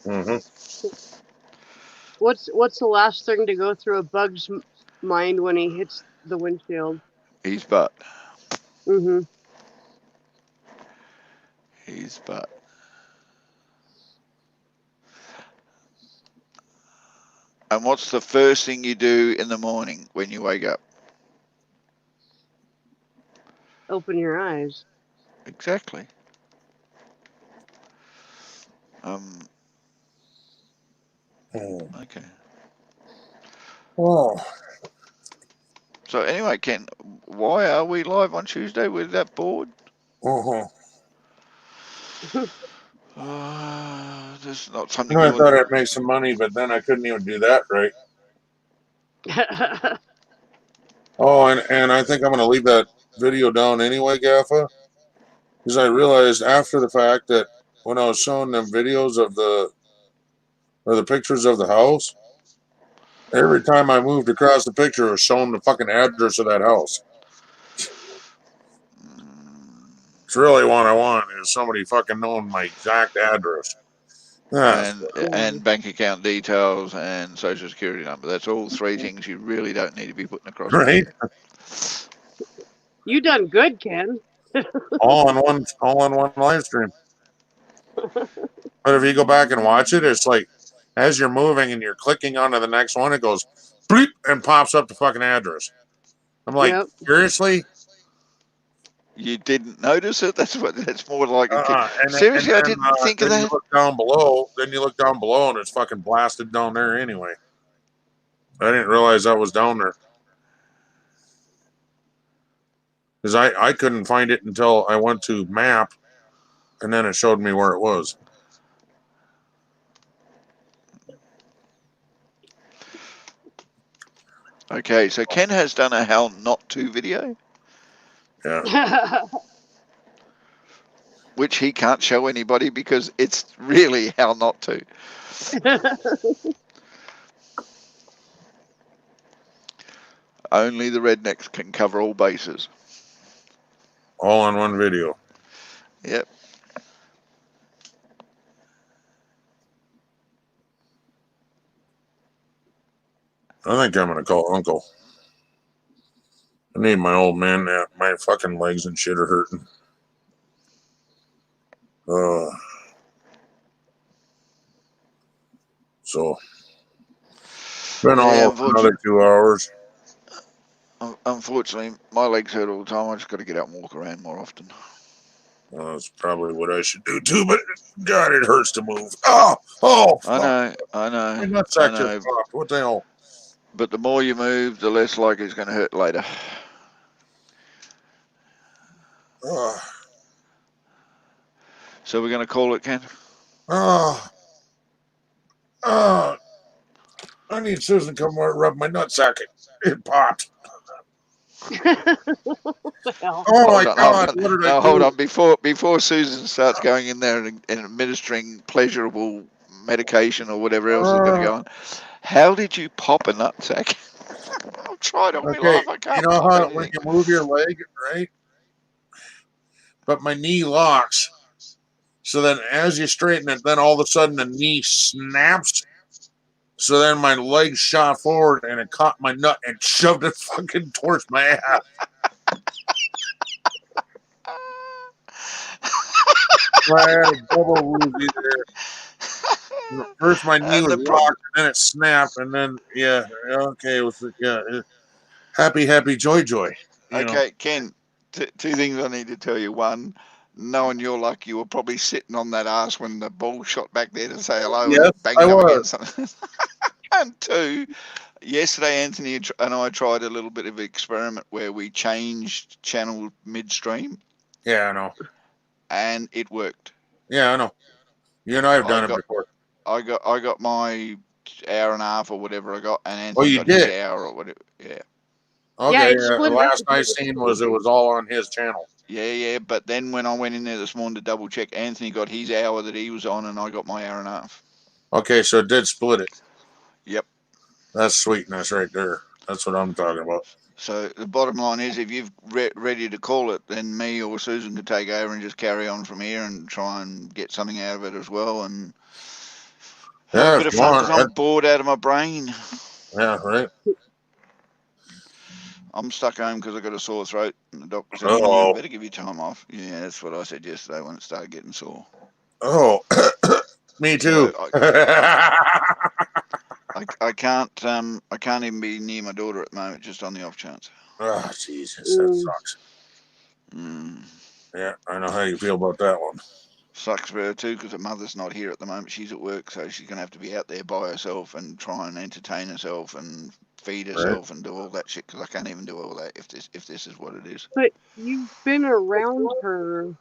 Mm-hmm. What's the last thing to go through a bug's mind when he hits the windshield? His butt. Mm-hmm. His butt. And what's the first thing you do in the morning when you wake up? Open your eyes. Exactly. Okay. Oh. So anyway, Ken, why are we live on Tuesday with that board? There's not something. I thought I'd make some money, but then I couldn't even do that right. Oh, and I think I'm going to leave that video down anyway, Gaffa, because I realized after the fact that when I was showing them videos of the pictures of the house, every time I moved across the picture, it was showing the fucking address of that house. It's really what I want is somebody fucking knowing my exact address. And bank account details and social security number. That's all 3 things you really don't need to be putting across. Right. You done good, Ken. all in one live stream. But if you go back and watch it, it's like as you're moving and you're clicking onto the next one, it goes bleep and pops up the fucking address. I'm like, seriously? You didn't notice it? That's more like a seriously, I didn't think of that. You look down below, and it's fucking blasted down there anyway. I didn't realize that was down there. Because I couldn't find it until I went to map, and then it showed me where it was. Okay, so Ken has done a how not to video. Yeah. Which he can't show anybody because it's really how not to. Only the rednecks can cover all bases. All in one video. Yep. I think I'm going to call Uncle. I need my old man nap. My fucking legs and shit are hurting. So, been almost another 2 hours. Unfortunately, my legs hurt all the time. I just got to get out and walk around more often. Well, that's probably what I should do too, but God, it hurts to move. Oh, fuck. I My know. nutsack just popped. What the hell? But the more you move, the less like it's going to hurt later. Oh, So we're going to call it, Ken? oh, I need Susan to come rub my nutsack. It popped. What the hell? Oh my Hold on, God! hold What on. did I No, do? hold on. Before Susan starts going in there and administering pleasurable medication or whatever else is going to go on, how did you pop a nutsack? I've tried all my Okay, life. I can't you know pop how anything. when you move your leg, right? But my knee locks. So then, as you straighten it, then all of a sudden the knee snaps. So then my leg shot forward and it caught my nut and shoved it fucking towards my ass. So I had a double woozy there. First my knee And was the problem, locked, and then it snapped, and then okay, it was happy, joy. You know. okay, Ken, two things I need to tell you. One, knowing your luck, you were probably sitting on that ass when the ball shot back there to say hello Yes, and banged I up was. against something. And two, yesterday Anthony and I tried a little bit of an experiment where we changed channel midstream, Yeah, I know. and it worked. Yeah, I know. You and I have I done it got before. I got my hour and a half or whatever I got, and Oh, Anthony you got his did? hour or whatever. Yeah. Okay, it split the it up last I seen was it was all on his channel. Yeah. But then when I went in there this morning to double check, Anthony got his hour that he was on, and I got my hour and a half. Okay, so it did split it. Yep. That's sweetness right there. That's what I'm talking about. So the bottom line is, if you're ready to call it, then me or Susan could take over and just carry on from here and try and get something out of it as well, and have Yeah, a if bit of you fun, want. because I'm bored out of my brain. Yeah, right. I'm stuck home because I got a sore throat, and the doctor said, Uh-oh. you better give your time off. Yeah, that's what I said yesterday when it started getting sore. Oh, me too. So I can't even be near my daughter at the moment, just on the off chance. Oh, Jesus, that sucks. Yeah, I know how you feel about that one. Sucks for her too, because her mother's not here at the moment. She's at work, so she's going to have to be out there by herself and try and entertain herself and feed herself and do all that shit, because I can't even do all that if this is what it is. But you've been around her.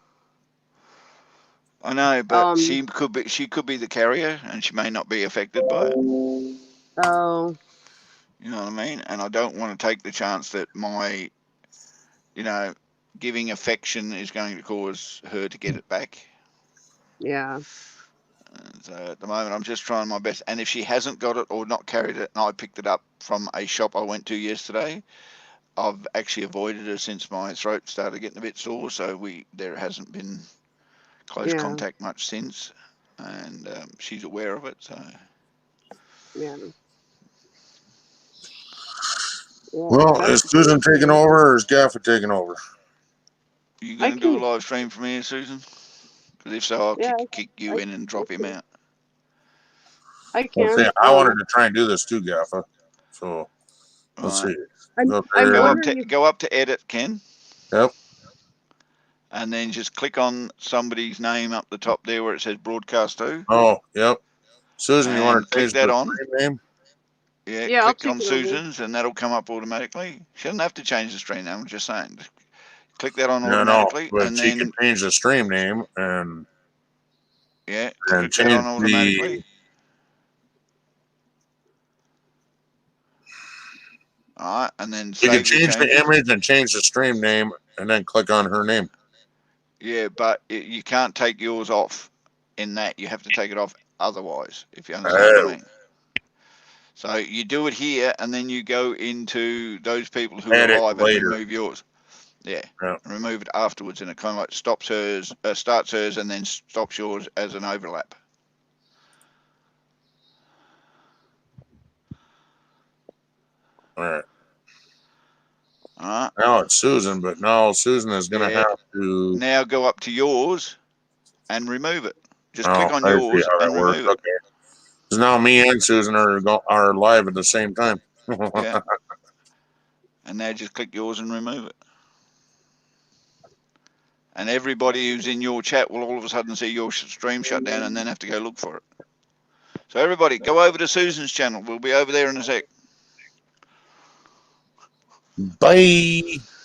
I know, but she could be the carrier, and she may not be affected by it. Oh. You know what I mean? And I don't want to take the chance that my, giving affection is going to cause her to get it back. Yeah. And so at the moment, I'm just trying my best. And if she hasn't got it or not carried it, and I picked it up from a shop I went to yesterday, I've actually avoided her since my throat started getting a bit sore. So there hasn't been close contact much since, and she's aware of it. So yeah. Well, is Susan taking over or is Gaffer taking over? You going to do a live stream from here, Susan? Because if so, I'll kick you in and drop him out. I can. See, I wanted to try and do this too, Gaffer. So let's see. Go up to edit, Ken. Yep. And then just click on somebody's name up the top there where it says broadcast to. Oh, yep. Susan, you want to click change that the on? name? Yeah, click on Susan's and that'll come up automatically. She doesn't have to change the stream name, I'm just saying. Click that on automatically. No, but and she then can change the stream name and click that on automatically. Alright, and then you can change the image and change the stream name and then click on her name. Yeah, but you can't take yours off in that. You have to take it off otherwise, if you understand what I mean. So you do it here, and then you go into those people who are live and remove yours. Yeah, remove it afterwards, and it kind of like starts hers, and then stops yours as an overlap. All right. All right. Now it's Susan, but now Susan is going to have to now go up to yours and remove it. Just click on yours and remove it. Okay. Because now me and Susan are live at the same time. Yeah. And now just click yours and remove it. And everybody who's in your chat will all of a sudden see your stream shut down and then have to go look for it. So everybody, go over to Susan's channel. We'll be over there in a sec. Bye.